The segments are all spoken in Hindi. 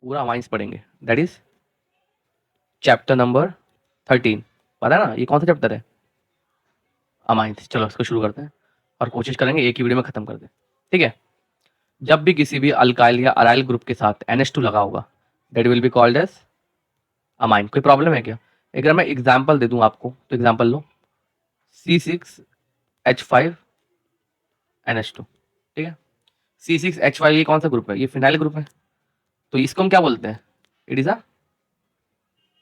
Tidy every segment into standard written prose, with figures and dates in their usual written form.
पूरा अमाइंस पढ़ेंगे, दैट इज चैप्टर नंबर 13। पता है ना ये कौन सा चैप्टर है? अमाइंस। चलो इसको शुरू करते हैं और कोशिश करेंगे एक ही वीडियो में खत्म कर दें, ठीक है। जब भी किसी भी अल्काइल या अराइल ग्रुप के साथ NH2 लगा होगा, that will be called as amine. कोई प्रॉब्लम है क्या? अगर मैं एग्जाम्पल दे दूं आपको तो एग्जाम्पल लो, C6H5NH2, ठीक है। C6H5 ये कौन सा ग्रुप है? ये फिनाइल ग्रुप है, तो इसको हम क्या बोलते हैं? It is a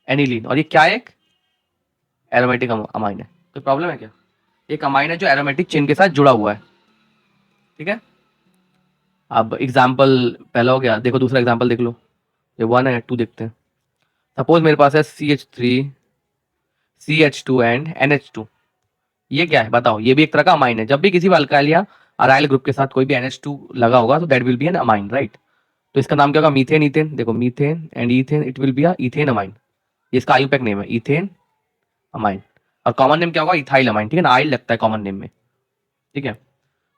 aniline. और ये क्या है? एक एरोमेटिक अमाइन है। कोई प्रॉब्लम है क्या? एक अमाइन है जो एरोमेटिक चेन के साथ जुड़ा हुआ है, ठीक है। अब एग्जाम्पल पहला हो गया, देखो दूसरा एग्जाम्पल देख लो। ये 1 है, 2 देखते हैं। सपोज मेरे पास है CH3 CH2 एंड NH2। ये क्या है बताओ? ये भी एक तरह का अमाइन है। जब भी किसी भी अल्काइल या अराइल ग्रुप के साथ कोई भी NH2 लगा होगा तो that will be an amine, right. तो इसका नाम क्या होगा? मीथेन। ईथेन, देखो methane and ethane, it will be a ethane amine. इसका आयुपैक नेम है ईथेन अमाइन। और कॉमन नेम क्या होगा? इथाइल अमाइन, ठीक है ना। आइल लगता है कॉमन नेम में, ठीक है।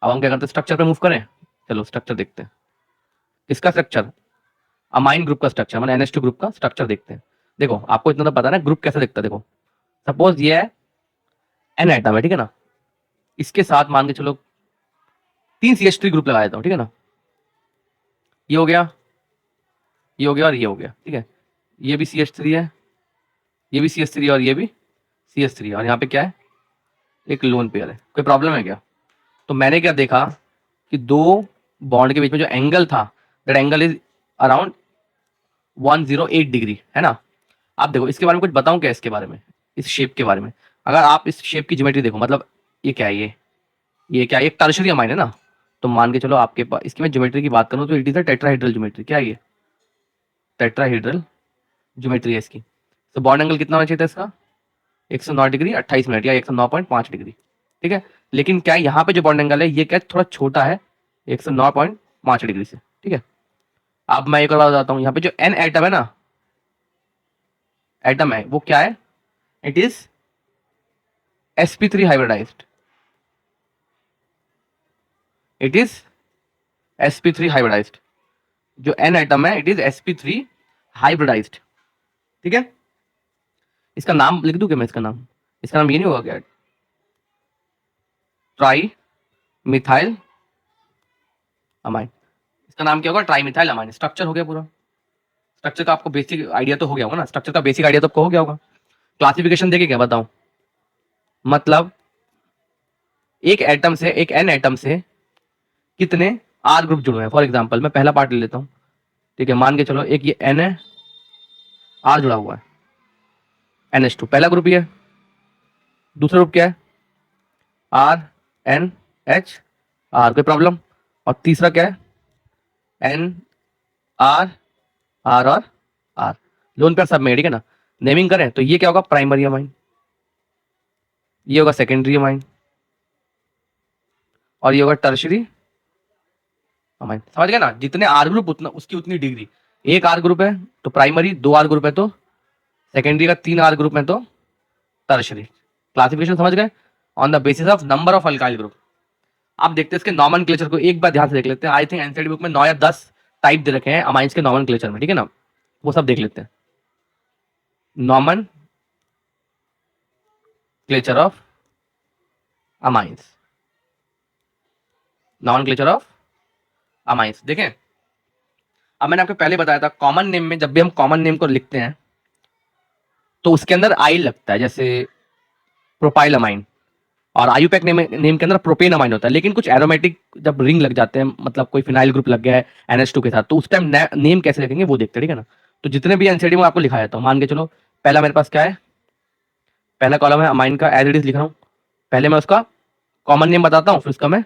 अब हम क्या करते हैं? स्ट्रक्चर पे मूव करें। चलो स्ट्रक्चर देखते हैं। इसका स्ट्रक्चर, अमाइन ग्रुप का स्ट्रक्चर, मतलब NH2 ग्रुप का स्ट्रक्चर देखते हैं। देखो आपको इतना तो पता है ना ग्रुप कैसे दिखता है। देखो सपोज ये है एन एटम है, ठीक है ना। इसके साथ मान के चलो 3 CH3 ग्रुप लगा देता हूँ, ठीक है ना। ये हो गया, ये हो गया और ये हो गया, ठीक है। ये भी CH3 है, ये भी CH3 और ये भी CH3 और यहाँ पे क्या है? एक लोन पेयर है। कोई प्रॉब्लम है क्या? तो मैंने क्या देखा कि दो बॉन्ड के बीच में जो एंगल था, that angle is around 108 degree, है ना। आप देखो इसके बारे में कुछ बताऊं क्या? इसके बारे में, इस शेप के बारे में। अगर आप इस शेप की ज्योमेट्री देखो, मतलब ये क्या है? ये क्या है? एक टर्शियरी अमाइन है ना। तो मान के चलो आपके पास, इसकी मैं ज्योमेट्री की बात करूं तो it is a tetrahedral geometry. क्या है ये? टेट्राहेड्रल ज्योमेट्री है इसकी। तो बॉन्ड एंगल कितना होना चाहिए था इसका? 109 डिग्री 28 मिनट या 109.5 डिग्री, ठीक है। लेकिन क्या यहाँ पे जो बॉन्ड एंगल है ये क्या थोड़ा छोटा है, 109.5 डिग्री से, ठीक है। अब मैं एक और बात बताता हूँ, यहाँ पे जो एन एटम है ना, एटम है वो क्या है? It is sp3 hybridised. It is sp3 hybridised. जो एन एटम है इट इज sp3 हाइब्रिडाइज्ड, ठीक है। इसका नाम लिख दूं क्या मैं? इसका नाम, इसका नाम ये नहीं होगा क्या? Tri methyl amine. इसका नाम क्या होगा? Tri methyl amine. स्ट्रक्चर हो गया पूरा। स्ट्रक्चर का आपको बेसिक आइडिया तो हो गया होगा ना। स्ट्रक्चर का बेसिक आइडिया तो आपको हो गया होगा। क्लासिफिकेशन देखे क्या बताऊं? मतलब एक एटम से, एक एन एटम से कितने आर ग्रुप जुड़े हैं। फॉर एग्जांपल मैं पहला पार्ट ले लेता हूं, ठीक है। मान के चलो एक ये एन है, आर जुड़ा हुआ है, NH2 पहला ग्रुप ये है। दूसरा ग्रुप क्या है? RNH, कोई प्रॉब्लम? और तीसरा क्या है? NR, R और R। लोन पेयर सब में, ठीक है ना। नेमिंग करें तो ये क्या होगा? प्राइमरी अमाइन, ये होगा सेकेंडरी अमाइन और ये होगा टर्शरी अमाइन। समझ गए ना? जितने आर ग्रुप उतना उसकी उतनी डिग्री। एक आर ग्रुप है तो प्राइमरी, 2 आर ग्रुप है तो सेकेंडरी का, 3 आर ग्रुप है तो टर्शरी। क्लासिफिकेशन समझ गए? On the basis of number of alkyl group. आप देखते हैं इसके नॉमेनक्लेचर को एक बार ध्यान से देख लेते हैं। आई थिंक एनसीईआरटी बुक में 9 या 10 टाइप दे रखे हैं अमाइंस के नॉमेनक्लेचर में, ठीक है ना। वो सब देख लेते हैं। Nomenclature of amines, nomenclature of amines देखें। अब मैंने आपको पहले बताया था कॉमन नेम में जब भी हम कॉमन नेम को लिखते हैं तो उसके अंदर आई लगता है, जैसे प्रोपाइल अमाइन। और आयुपैक नेम के अंदर प्रोपेन अमाइन होता है। लेकिन कुछ एरोमेटिक जब रिंग लग जाते हैं, मतलब कोई फिनाइल ग्रुप लग गया है NH2 के साथ, तो उस टाइम नेम कैसे लिखेंगे वो देखते हैं, ठीक है ना। तो जितने भी एनसीडी में आपको लिखा जाता हूँ, मान के चलो पहला मेरे पास क्या है? पहला कॉलम है अमाइन का, एज इट इज लिख रहा हूँ। पहले मैं उसका कॉमन नेम बताता हूँ, फिर उसका मैं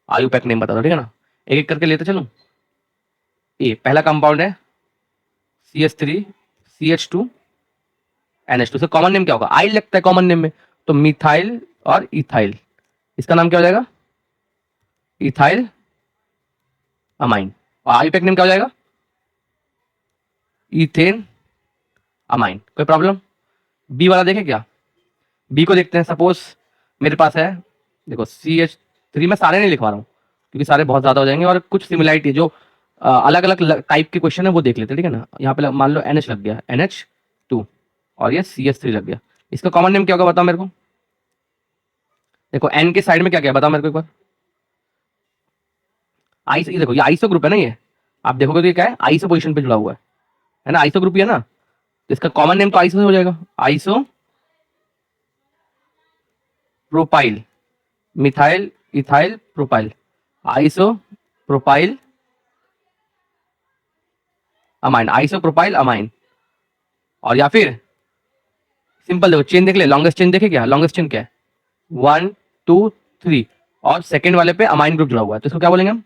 आयुपैक नेम बताता हूँ, ठीक है ना। एक एक करके लेते चलूँ। ए पहला कंपाउंड है CH3 CH2 NH2 से कॉमन नेम क्या होगा? आई लगता है कॉमन नेम में, तो मिथाइल और इथाइल। इसका नाम क्या हो जाएगा? Ethyl amine. और आयुपैक नेम क्या हो जाएगा? Ethane amine. कोई प्रॉब्लम? बी वाला देखें क्या? बी को देखते हैं। सपोज मेरे पास है, देखो CH3, मैं सारे नहीं लिखवा रहा हूँ क्योंकि सारे बहुत ज्यादा हो जाएंगे और कुछ सिमिलरिटी जो अलग अलग टाइप के क्वेश्चन है वो देख लेते हैं, ठीक है ना। यहाँ पे मान लो NH लग गया, NH2, और ये CH3 लग गया। इसका कॉमन नेम क्या होगा बताओ मेरे को। देखो N के साइड में क्या क्या है बताओ मेरे को एक बार। आई, ये देखो ये आइसो ग्रुप है ना ये। आप देखोगे तो ये क्या है, आइसो पोजीशन पे जुड़ा हुआ है ना, आइसो ग्रुप ही है ना। तो इसका कॉमन नेम तो आइसो से हो जाएगा, iso propyl methyl ethyl propyl, iso propyl amine, iso propyl amine. और या फिर सिंपल देखो चेन देख ले, लॉन्गेस्ट चेन देखे क्या, लॉन्गेस्ट चेन क्या है, 1 2 3, और सेकेंड वाले पे अमाइन ग्रुप जुड़ा हुआ है, तो इसको क्या बोलेंगे हम,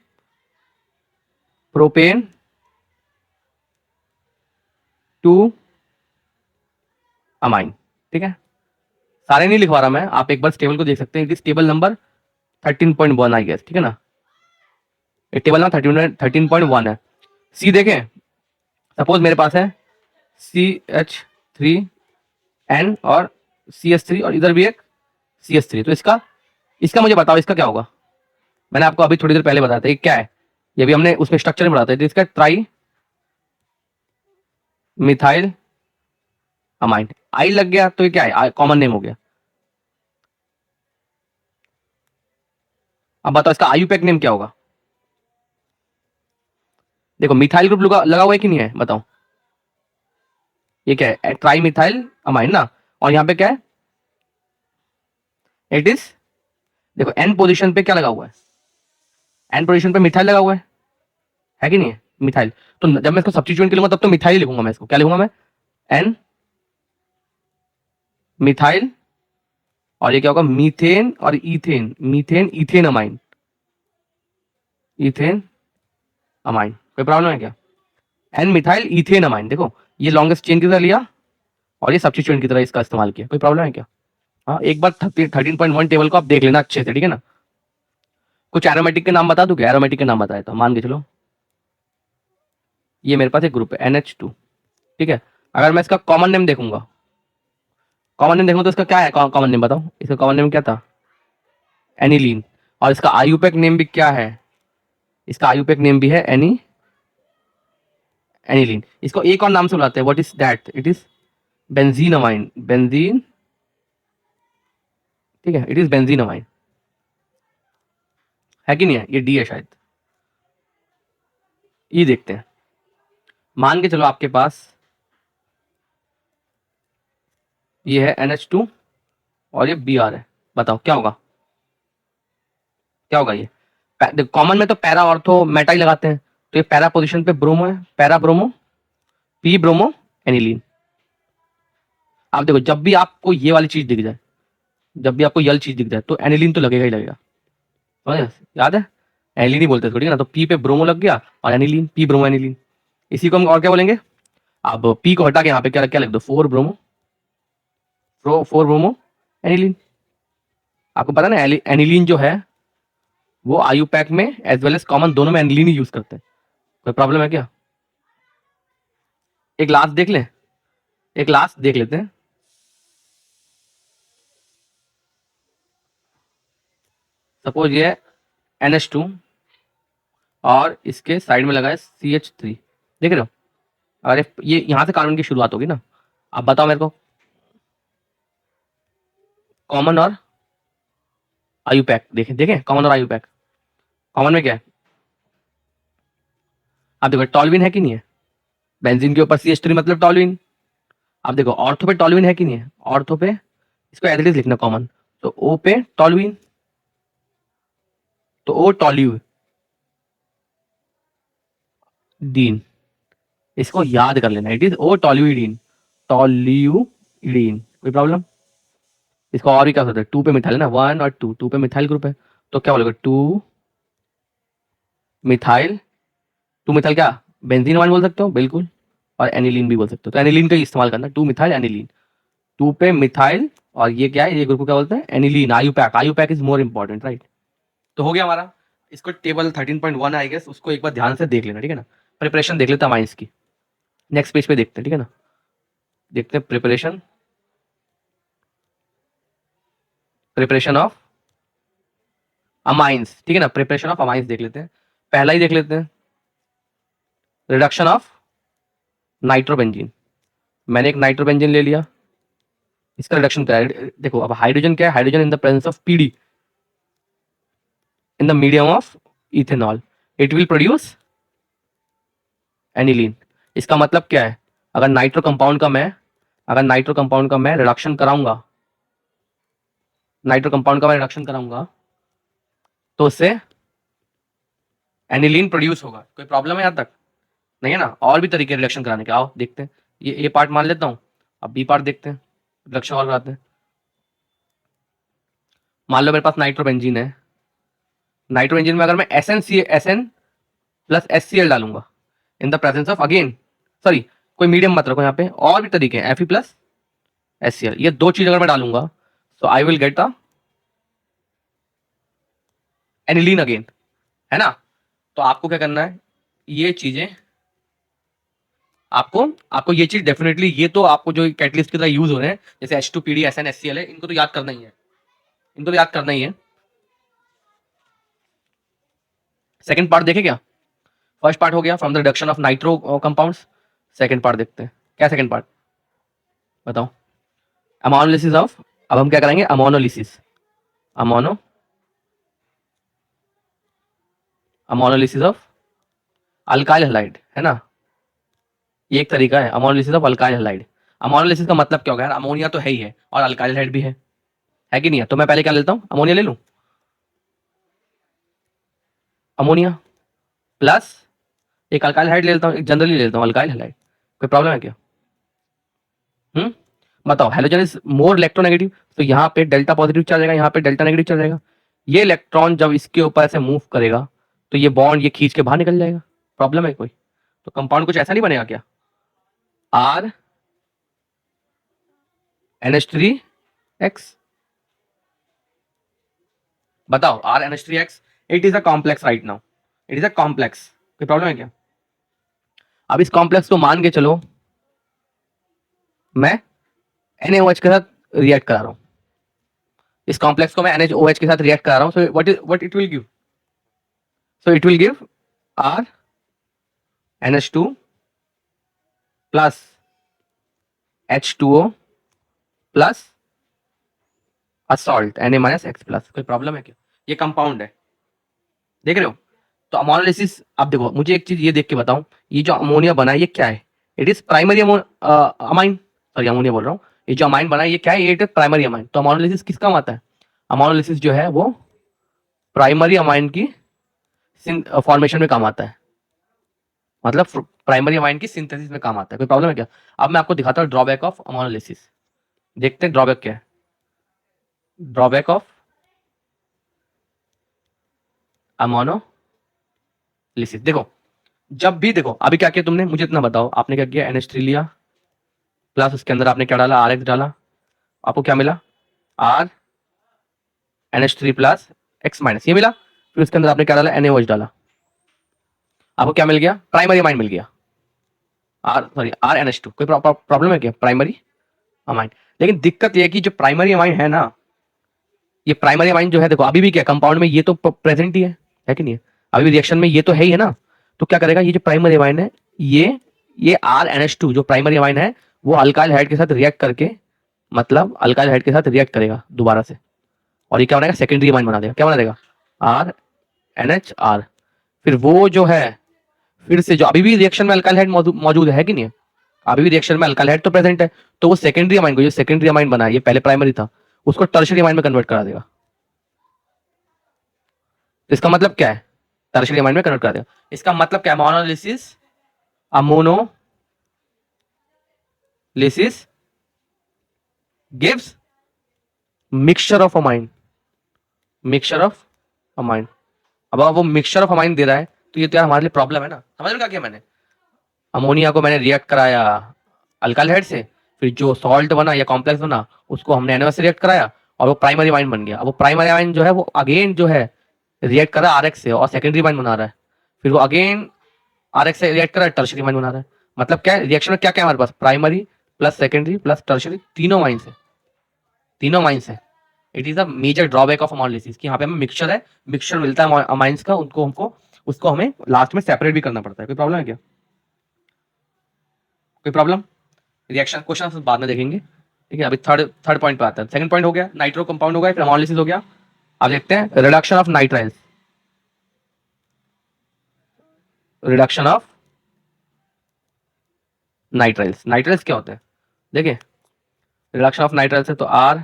प्रोपेन टू अमाइन। ठीक है, सारे नहीं लिखवा रहा मैं, आप एक बार टेबल को देख सकते हैं, इस टेबल नंबर 13.1 आई गेस, ठीक है ना। ये टेबल नंबर 13.1 है। सी देखें, सपोज मेरे पास है CH3N और CS3, और इधर भी एक CS3, तो इसका इसका मुझे बताओ इसका क्या होगा। मैंने आपको अभी थोड़ी देर पहले बताया था ये क्या है, ये भी हमने उसमें स्ट्रक्चर में बताया था, तो इसका ट्राई मिथाइल अमाइन, आई लग गया तो ये क्या है, कॉमन नेम हो गया। अब बताओ इसका आयुपैक नेम क्या होगा। देखो मिथाइल ग्रुप लगा हुआ है कि नहीं है बताओ, ये क्या है, ट्राई मिथाइल अमाइन ना, और यहाँ पे क्या है, इट इज, देखो एन पोजीशन पे क्या लगा हुआ है, एन पोजीशन पे मिथाइल लगा हुआ है कि नहीं है, मिथाइल। तो जब मैं इसको सब्स्टिट्यूएंट के लूंगा तब तो मिथाइल लिखूंगा मैं, इसको क्या लिखूंगा मैं, एन मिथाइल, और ये क्या होगा, मीथेन और ethane, methane ethane amine, ethane amine. कोई प्रॉब्लम है क्या, एन मिथाइल इथेन अमाइन। देखो ये लॉन्गेस्ट चेन की तरह लिया और ये सब्स्टिट्यूएंट की तरह इसका इस्तेमाल किया, कोई प्रॉब्लम है क्या। हाँ एक बार 13.1 टेबल को आप देख लेना अच्छे से, ठीक है ना। कुछ एरोमेटिक के नाम बता दूं क्या, एरोमेटिक के नाम बताए तो मान के चलो, ये मेरे पास एक ग्रुप है NH2, ठीक है। अगर मैं इसका कॉमन नेम देखूंगा, कॉमन नेम देखूंगा तो इसका क्या है, कॉमन नेम बताओ, इसका कॉमन नेम क्या था, एनिलीन। और इसका आयुपैक नेम भी क्या है, इसका आयुपैक नेम भी है एनिलीन। इसको एक और नाम से बुलाते हैं, what is that, it is benzene amine, benzene, ठीक है, इट इज बेंजीन अमाइन, है कि नहीं है, ये डी है शायद। ये देखते हैं, मान के चलो आपके पास ये है NH2 और ये Br है, बताओ क्या होगा, क्या होगा ये। कॉमन में तो पैरा ऑर्थो मेटा ही लगाते हैं, तो ये पैरा पोजीशन पे ब्रोमो है, para bromo, P bromo aniline. आप देखो जब भी आपको ये वाली चीज दिख जाए, जब भी आपको ये वाली चीज दिख जाए तो एनिलीन तो लगेगा ही लगेगा, समझ गए? याद है, एनिलीन ही बोलते हैं ठीक है ना। तो पी पे ब्रोमो लग गया और एनिलीन, पी ब्रोमो एनिलीन। इसी को हम और क्या बोलेंगे, अब पी को हटा के यहाँ पे क्या क्या लिख दो, 4 ब्रोमो, 4 ब्रोमो एनिलीन। आपको पता ना एनिलीन जो है वो आयुपैक में एज वेल एज कॉमन दोनों में एनिलीन ही यूज करते हैं, कोई प्रॉब्लम है क्या। एक लास्ट देख लें, एक लास्ट देख लेते हैं। सपोज ये है NH2 और इसके साइड में लगा है CH3, देख रहे हो। अरे ये यहां से कार्बन की शुरुआत होगी ना। अब बताओ मेरे को, कॉमन और आयुपैक देखें, देखें कॉमन और आयुपैक, कॉमन में क्या है, आप देखो टॉल्विन है कि नहीं है, बेंजीन के ऊपर CH3 मतलब टॉल्विन। आप देखो ऑर्थो पे टॉल्विन है कि नहीं है, ऑर्थो पे, इसको एज इट इज लिखना कॉमन, तो O पे टॉल्विन, तो O टॉल्यू डीन, इसको याद कर लेना, इट इज O टॉल्यूडीन, टॉल्यूडीन। कोई प्रॉब्लम, इसको और भी क्या सकते हैं, 2 पे मिथाइल है ना, 1 और 2, 2 पे मिथाइल ग्रुप है, तो क्या बोलेगा, 2 मिथाइल, 2 मिथाइल क्या, बेंजीन वन बोल सकते हो बिल्कुल, और एनिलीन भी बोल सकते हो, तो एनिलीन का ही इस्तेमाल करना, 2 मिथाइल एनिलीन, 2 पे मिथाइल, और ये क्या है, ये ग्रुप को क्या बोलते हैं, aniline. IUPAC, IUPAC is more important, right. तो हो गया हमारा, इसको टेबल 13.1 आई गेस, उसको एक बार ध्यान से देख लेना, ठीक है ना। प्रिपरेशन देख लेते हैं माइंस की, नेक्स्ट पेज पे देखते हैं, ठीक है ना। देखते हैं प्रिपरेशन, प्रिपरेशन ऑफ अमाइंस, ठीक है ना, प्रिपरेशन ऑफ अमाइंस देख लेते हैं, पहला ही देख लेते हैं, रिडक्शन ऑफ नाइट्रोबेंजीन। मैंने एक नाइट्रोबेंजीन ले लिया, इसका रिडक्शन क्या है? देखो अब हाइड्रोजन क्या है, hydrogen in the presence of PD in the medium of ethanol, it will produce aniline. इसका मतलब क्या है, अगर नाइट्रो कंपाउंड का मैं रिडक्शन कराऊंगा, तो उससे एनिलीन प्रोड्यूस होगा। कोई प्रॉब्लम है यहां तक? नहीं है ना? और भी तरीके रिडक्शन कराने के, आओ देखते हैं। ये पार्ट मान लेता हूं, अब बी पार्ट देखते हैं, रिडक्शन और कराते हैं। मान लो मेरे पास नाइट्रोबेंजीन है, नाइट्रोबेंजीन में अगर मैं SN प्लस HCl डालूंगा इन the presence of, again sorry कोई मीडियम मत रखो यहाँ पे, और भी तरीके हैं, Fe प्लस HCl, ये दो चीज अगर मैं डालूंगा तो आई will get the aniline again, है ना? तो आपको क्या करना है, ये चीजें आपको ये चीज डेफिनेटली, ये तो आपको जो कैटलिस्ट की तरह यूज हो रहे हैं जैसे H2PD SN HCl है, इनको तो याद करना ही है, सेकंड पार्ट देखे क्या? फर्स्ट पार्ट हो गया from the reduction of nitro compounds. Second part देखते हैं, क्या सेकंड पार्ट बताओ? अमोनोलिसिस ऑफ, अब हम क्या करेंगे, अमोनोलिसिस ऑफ अल्काइल हैलाइड, है ना? ये एक तरीका है ammonolysis of alkyl halide. Ammonolysis का मतलब क्या होगा यार, अमोनिया तो है ही है और अल्काइल हैलाइड भी है कि नहीं है? तो मैं पहले क्या लेता हूँ, अमोनिया ले लूँ, अमोनिया प्लस एक अल्काइल हैलाइड ले लेता हूँ, एक जनरली ले लेता हूँ अल्काइल हैलाइड। कोई प्रॉब्लम है क्या? बताओ, हेलोजन इज मोर इलेक्ट्रोनेगेटिव, तो यहाँ पे डेल्टा पॉजिटिव चल जाएगा, यहाँ पे डेल्टा नेगेटिव चल जाएगा। ये इलेक्ट्रॉन जब इसके ऊपर से मूव करेगा तो ये बॉन्ड ये खींच के बाहर निकल जाएगा। प्रॉब्लम है कोई? तो कंपाउंड कुछ ऐसा नहीं बनेगा क्या, R NH3X? बताओ, R NH3X, it is a complex right now, it is a complex. कोई प्रॉब्लम है क्या? अब इस कॉम्प्लेक्स को मान के चलो मैं NaOH के साथ रिएक्ट करा रहा हूं, इस कॉम्प्लेक्स को मैं NaOH के साथ रिएक्ट करा रहा हूं, so what it will give, R NH2 plus H2O plus salt Na-X plus. कोई प्रॉब्लम है क्या? ये कंपाउंड है, देख रहे हो? तो अमोनोलिसिस, अब देखो मुझे एक चीज ये देख के बताओ, ये जो अमोनिया बना है ये क्या है? It is primary amine, sorry ammonia बोल रहा हूँ, ये जो अमाइन बना है ये क्या है? It is primary amine. तो अमोनोलिसिस किस काम आता है? अमोनोलिसिस जो है वो प्राइमरी अमाइन की फॉर्मेशन में काम आता है, मतलब प्राइमरी अमाइन की सिंथेसिस में काम आता है। कोई प्रॉब्लम है क्या? अब मैं आपको दिखाता हूँ ड्रॉबैक ऑफ अमोनोलिसिस, देखते हैं ड्रॉबैक क्या है। ड्रॉबैक ऑफ अमोनोलिसिस, देखो जब भी, देखो अभी क्या किया तुमने, मुझे इतना बताओ, आपने क्या किया, NH3 लिया प्लस उसके अंदर आपने क्या डाला, RX डाला, आपको क्या मिला, R NH3 plus X minus, ये मिला। फिर उसके अंदर आपने क्या डाला, NaOH डाला, आपको क्या मिल गया, प्राइमरी अमाइन मिल गया, R NH2। कोई प्रॉब्लम है क्या? Primary amine. लेकिन दिक्कत ये है कि जो प्राइमरी अमाइन है ना, ये प्राइमरी अमाइन जो है, देखो अभी भी क्या कंपाउंड में ये तो प्रेजेंट ही है कि नहीं है? अभी भी रिएक्शन में ये तो है ही है ना? तो क्या करेगा, ये जो प्राइमरी अमाइन है, ये R NH2 जो प्राइमरी अमाइन है, वो अल्काइल हाइड के साथ रिएक्ट करके, मतलब अल्काइल हाइड के साथ रिएक्ट करेगा दोबारा से, और ये क्या बनाएगा, सेकेंडरी अमाइन बना देगा। क्या बना देगा, RNHR। फिर वो जो है, फिर से जो अभी भी रिएक्शन में अल्काइल हाइड मौजूद है कि नहीं है? अभी भी रिएक्शन में अल्काइल हाइड तो प्रेजेंट है, तो वो सेकेंडरी अमाइन को, जो सेकेंडरी अमाइन बना है, ये पहले प्राइमरी था, उसको टर्शियरी अमाइन में कन्वर्ट करा देगा। तो इसका मतलब क्या है, टर्शियरी अमाइन में कन्वर्ट करा देगा। इसका मतलब क्या है, ammonolysis gives mixture of amine, अब वो मिक्सचर ऑफ अमाइन दे रहा है, तो ये तो यार हमारे लिए प्रॉब्लम है ना। समझ लो क्या किया मैंने, अमोनिया को मैंने रिएक्ट कराया अल्काइल हाइड से, फिर जो सॉल्ट बना या कॉम्प्लेक्स बना उसको हमने NaOH से रिएक्ट कराया, और वो प्राइमरी अमाइन बन गया। अब वो प्राइमरी अमाइन जो है वो अगेन जो है रिएक्ट कर रहा है RX से और सेकेंडरी अमाइन बना रहा है, फिर वो अगेन RX से रिएक्ट कर रहा है, टर्शियरी अमाइन बना रहा है। मतलब क्या है, रिएक्शन में क्या क्या हमारे पास, primary plus secondary plus tertiary, तीनों माइंस है। It is a major drawback of ammonolysis कि यहाँ पे हमें मिक्सचर मिलता है अमाइंस का, उसको हमें लास्ट में सेपरेट भी करना पड़ता है। कोई प्रॉब्लम है क्या? कोई प्रॉब्लम? रिएक्शन क्वेश्चन बाद में देखेंगे, ठीक है। अभी थर्ड पॉइंट पे आता है। सेकंड पॉइंट हो गया नाइट्रो कंपाउंड हो गया, फिर हेमोलिसिस हो गया। अब देखते हैं reduction of nitriles. Reduction of nitriles, nitriles क्या होते हैं देखिए, रिडक्शन ऑफ नाइट्राइल्स है तो R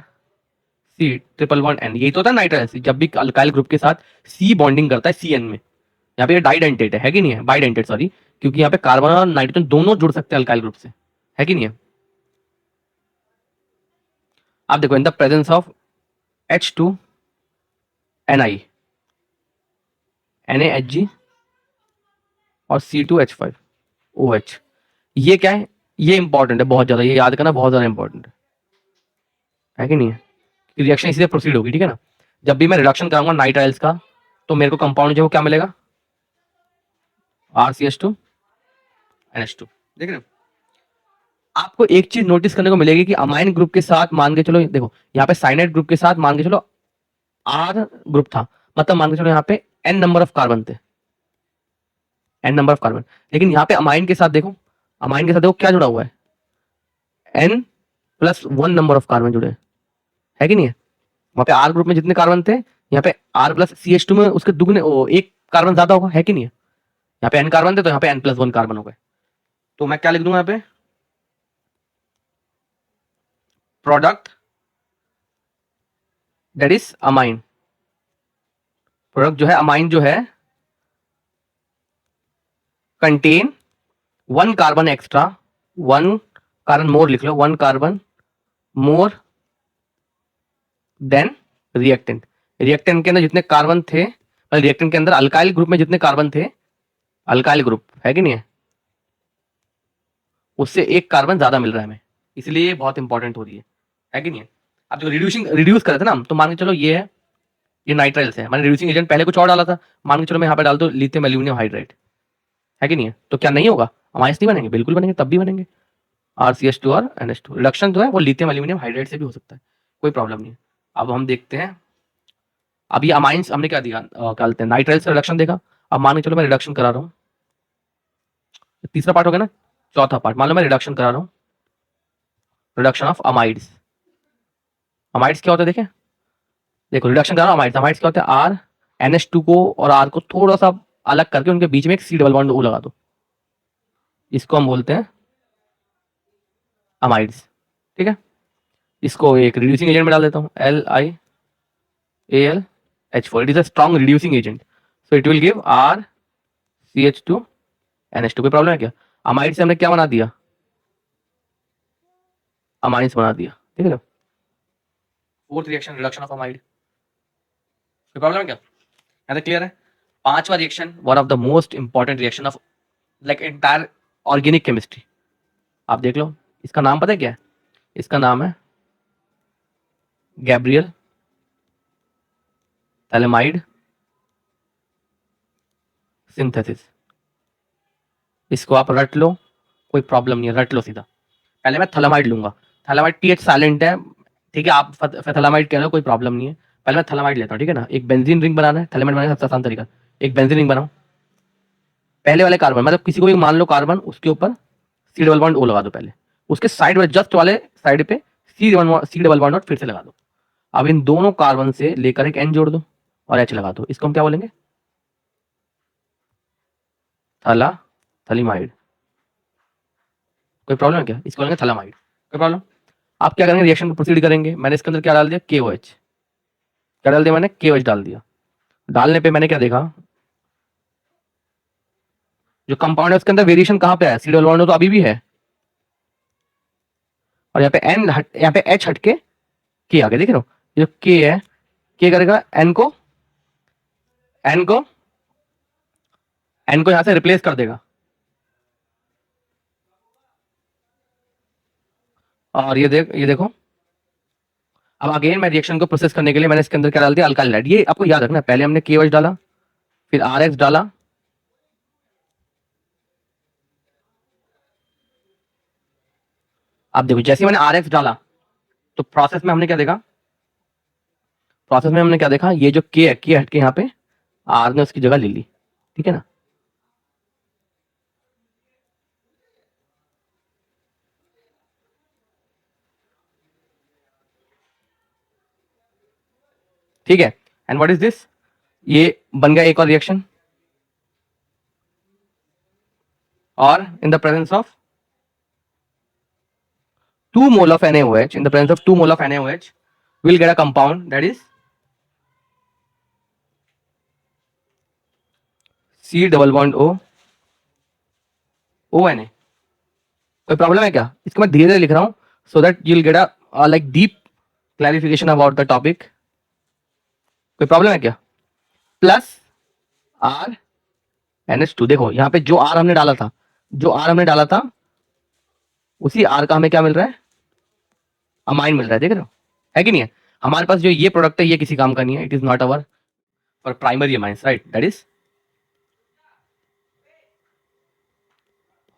C1 यही तो होता है नाइट्राइल्स। जब भी अल्काइल ग्रुप के साथ C बॉन्डिंग करता है CN में, यहाँ पे डाइडेंटेट है कि नहीं है, बाइडेंटेट सॉरी, क्योंकि यहाँ पे कार्बन और नाइट्रोजन दोनों जुड़ सकते हैं अल्काइल ग्रुप से, है कि नहीं है। आप देखो इन the presence of H2Ni NaHg और C2H5OH, ये क्या है, ये इंपॉर्टेंट है बहुत ज्यादा, ये याद करना बहुत ज्यादा इंपॉर्टेंट है कि नहीं है। रिएक्शन इसी से प्रोसीड होगी, ठीक है ना। जब भी मैं रिडक्शन कराऊंगा नाइट्राइल्स का तो मेरे को कंपाउंड जो क्या मिलेगा, RCH2NH2। देख रहे हो, आपको एक चीज नोटिस करने को मिलेगी कि अमाइन ग्रुप के साथ मान के चलो, देखो यहाँ पे साइनाइड ग्रुप के साथ मान के चलो R ग्रुप था, मतलब मान के चलो यहाँ पे N नंबर ऑफ कार्बन थे, N नंबर ऑफ कार्बन। लेकिन यहाँ पे अमाइन के साथ देखो, अमाइन के साथ देखो क्या जुड़ा हुआ है, N+1 नंबर ऑफ कार्बन जुड़े है कि नहीं है। वहां पे R ग्रुप में जितने कार्बन थे, यहाँ पे R+CH2 में उसके दुगने एक कार्बन ज्यादा होगा, है कि नहीं है। यहाँ पे N कार्बन थे तो यहाँ पे N+1 कार्बन हो गए। तो मैं क्या लिख दूंगा यहाँ पे, product that is amine, product जो है अमाइन जो है कंटेन 1 कार्बन एक्स्ट्रा, 1 कार्बन मोर लिख लो, 1 carbon more than reactant. Reactant के अंदर जितने कार्बन थे, रिएक्टेंट के अंदर अल्काइल ग्रुप में जितने कार्बन थे, अल्काइल ग्रुप है कि नहीं है, उससे 1 कार्बन ज्यादा मिल रहा है हमें, इसलिए ये बहुत इंपॉर्टेंट हो रही है कि नहीं है। अब जो रिड्यूस कर रहे थे ना हम, तो मान के चलो ये है, ये नाइट्राइल्स है, मैंने रिड्यूसिंग एजेंट पहले कुछ और डाला था, मान के चलो मैं यहाँ पे डाल दो लिथियम एल्यूमिनियम हाइड्राइड, है कि नहीं है। तो क्या नहीं होगा, अमाइंस नहीं बनेंगे, बिल्कुल बनेंगे, तब भी बनेंगे। RCH2 और NH2 रिडक्शन जो है वो लिथियम एल्यूमिनियम हाइड्राइड से भी हो सकता है, कोई प्रॉब्लम नहीं है। अब हम देखते हैं, अब ये अमाइंस हमने क्या दिया, क्या कहते हैं, नाइट्राइल्स का रिडक्शन देखा। अब मान के चलो मैं रिडक्शन करा रहा हूँ, तीसरा पार्ट हो गया ना, चौथा पार्ट मान लो मैं रिडक्शन करा रहा हूँ, रिडक्शन ऑफ अमाइड्स। अमाइड्स क्या होता है देखें, देखो रिडक्शन करा अमाइड्स, अमाइड्स क्या होता है, NH2 को और R को थोड़ा सा अलग करके उनके बीच में एक C डबल बॉन्ड O लगा दो, इसको हम बोलते हैं अमाइड्स, ठीक है। इसको एक रिड्यूसिंग एजेंट में डाल देता हूँ, LiAlH4, it is a strong reducing agent, so it will give RCH2NH2। कोई प्रॉब्लम है क्या, अमाइड से हमने क्या बना दिया, अमाइंस बना दिया, ठीक है ना। Fourth reaction reduction of amide, कोई प्रॉब्लम है क्या, यहाँ तक क्लियर है। पांचवा reaction, one of the most important reaction of like entire organic chemistry, आप देख लो, इसका नाम पता है क्या है, इसका नाम है गैब्रियल थैलेमाइड सिंथेसिस। इसको आप रट लो, कोई प्रॉब्लम नहीं है, रट लो सीधा। पहले मैं थैलेमाइड लूंगा, थैलेमाइड TH साइलेंट है, ठीक है, आप थैलेमाइड कह रहे हो, कोई प्रॉब्लम नहीं है। पहले मैं थैलेमाइड लेता हूँ, ठीक है ना। एक बेंजीन रिंग बनाना है, थैलेमाइड बनाने का सबसे आसान तरीका, एक बेंजीन रिंग बनाओ, पहले वाले कार्बन मतलब किसी को भी मान लो कार्बन, उसके ऊपर C डबल बॉन्ड O लगा दो पहले, उसके साइड वाले जस्ट वाले साइड पे C डबल बॉन्ड फिर से लगा दो। अब इन दोनों कार्बन से लेकर एक N जोड़ दो और H लगा दो, इसको हम क्या बोलेंगे, थैलीमाइड। कोई प्रॉब्लम है क्या, इसको बोलेंगे थैलामाइड, कोई प्रॉब्लम। आप क्या करेंगे, रिएक्शन को प्रोसीड करेंगे। मैंने इसके अंदर क्या डाल दिया, KOH, क्या डाल दिया मैंने, KOH डाल दिया। डालने पे मैंने क्या देखा, जो कंपाउंड है उसके अंदर वेरिएशन कहाँ पे है, C डबल बॉन्ड तो अभी भी है, और यहाँ पे यहाँ पे H हट के K आ गया, देख रहे हो, जो K है, K करेगा N को N को N को यहाँ से रिप्लेस कर देगा, और ये देखो। अब अगेन मैं रिएक्शन को प्रोसेस करने के लिए मैंने इसके अंदर क्या डाल दिया, अल्काइल हाइड्राइड। ये आपको याद रखना, पहले हमने KOH डाला, फिर RX डाला, अब देखो जैसे मैंने RX डाला तो प्रोसेस में हमने क्या देखा, प्रोसेस में हमने क्या देखा, ये जो K है, K हट के यहाँ पे R ने उसकी जगह ले ली, ठीक है ना। ठीक है। एंड व्हाट इज दिस, ये बन गया एक और रिएक्शन, और इन the presence of 2 mole of NaOH, in the presence of 2 mole of NaOH, we'll get a compound that is C double bond O ONA. कोई प्रॉब्लम है क्या? इसको मैं धीरे धीरे लिख रहा हूं सो that you will get a like deep clarification about the topic. कोई प्रॉब्लम है क्या? प्लस R NH2, देखो यहाँ पे जो R हमने डाला था, जो R हमने डाला था उसी R का हमें क्या मिल रहा है, अमाइन मिल रहा है, देख रहे हो है कि नहीं है? हमारे पास जो ये प्रोडक्ट है ये किसी काम का नहीं है, it is not our for primary amines, right? That is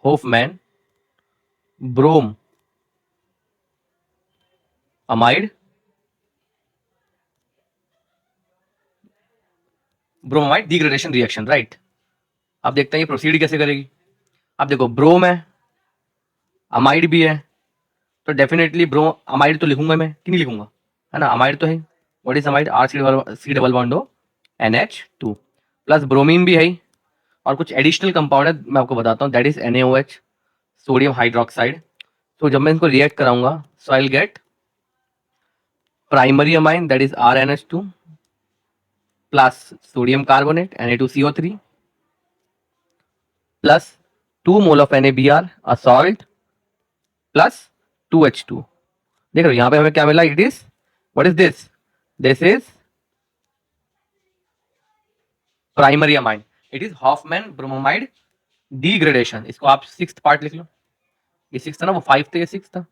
Hofmann bromamide bromide degradation reaction, right? अब देखते हैं ये प्रोसीड कैसे करेगी। अब देखो ब्रोम है, अमाइड भी है, तो डेफिनेटली ब्रो अमाइड तो लिखूंगा मैं कि नहीं लिखूंगा, है ना? अमाइड तो है। What is amide? R C double bond O NH2 plus bromine भी है ही, और कुछ एडिशनल कंपाउंड है मैं आपको बताता हूँ, that is NaOH, sodium hydroxide. तो जब मैं इनको रिएक्ट कराऊंगा so I will get primary amine that is RNH2 plus sodium carbonate Na2CO3 plus 2 mole of NaBr a salt plus 2H2। देख रहे हो यहाँ पे हमें क्या मिला? It is what is this? This is primary amine, it is Hofmann bromide degradation. इसको आप 6th पार्ट लिख लो, ये 6 था ना, वो 5 थे, ये 6 था।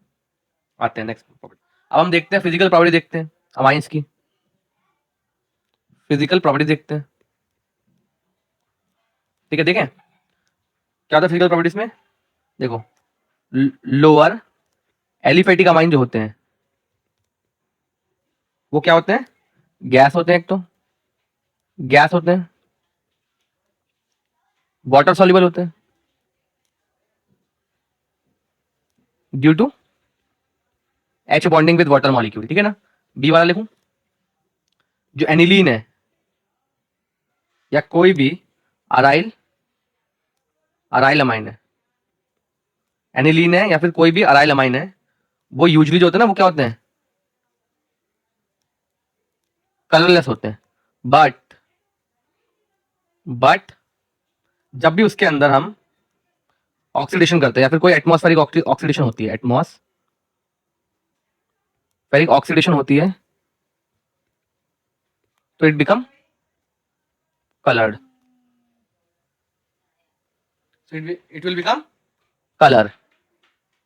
आते हैं नेक्स्ट प्रॉपर्टी। अब हम देखते हैं फिजिकल प्रॉपर्टी, देखते हैं अमाइंस की फिजिकल प्रॉपर्टी देखते हैं, ठीक है? देखें क्या था फिजिकल प्रॉपर्टीज में। देखो लोअर एलिफेटिक अमाइन जो होते हैं वो क्या होते हैं? गैस होते हैं, एक तो गैस होते हैं, वाटर सॉल्युबल होते हैं due to H bonding with water molecule, ठीक है ना? बी वाला लिखूं, जो एनिलीन है या कोई भी अराइल अराइल अमाइन है, एनिलीन है या फिर कोई भी अराइल अमाइन है, वो यूजुअली जो होते हैं ना वो क्या होते हैं? कलरलेस होते हैं। बट जब भी उसके अंदर हम ऑक्सीडेशन करते हैं या फिर कोई एटमॉस्फेरिक ऑक्सीडेशन होती है, एटमॉस्फेरिक ऑक्सीडेशन होती है, तो it become coloured, so it will become color।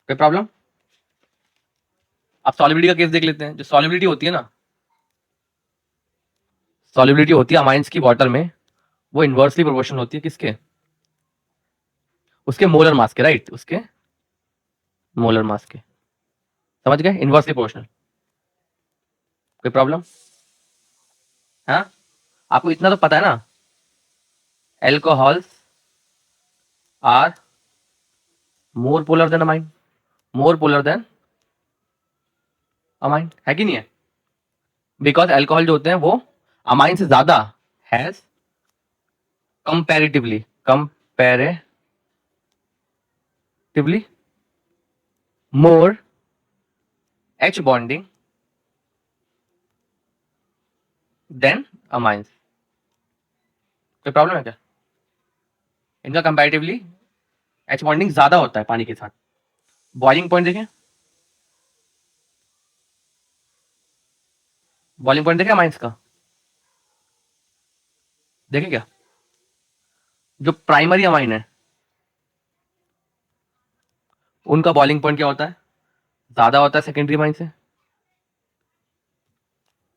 कोई प्रॉब्लम? अब सॉलिबिलिटी का केस देख लेते हैं। जो सॉलिबिलिटी होती है ना, सॉलिबिलिटी होती है अमाइंस की वाटर में, वो इनवर्सली प्रोपोर्शनल होती है किसके? उसके मोलर मास के, राइट? उसके मोलर मास के, समझ गए? Inversely proportional. कोई प्रॉब्लम? हाँ, आपको इतना तो पता है ना, alcohols are more polar than amine, more polar than amine, है कि नहीं है? बिकॉज एल्कोहल जो होते हैं वो अमाइन से ज्यादा has comparatively more H bonding than amines. कोई प्रॉब्लम है क्या? इनका कंपैरेटिवली H बॉन्डिंग ज्यादा होता है पानी के साथ। बॉइलिंग पॉइंट देखें, बॉइलिंग पॉइंट देखें अमाइंस का, देखें क्या? जो प्राइमरी अमाइन है उनका बॉइलिंग पॉइंट क्या होता है? ज्यादा होता है सेकेंडरी अमाइन से,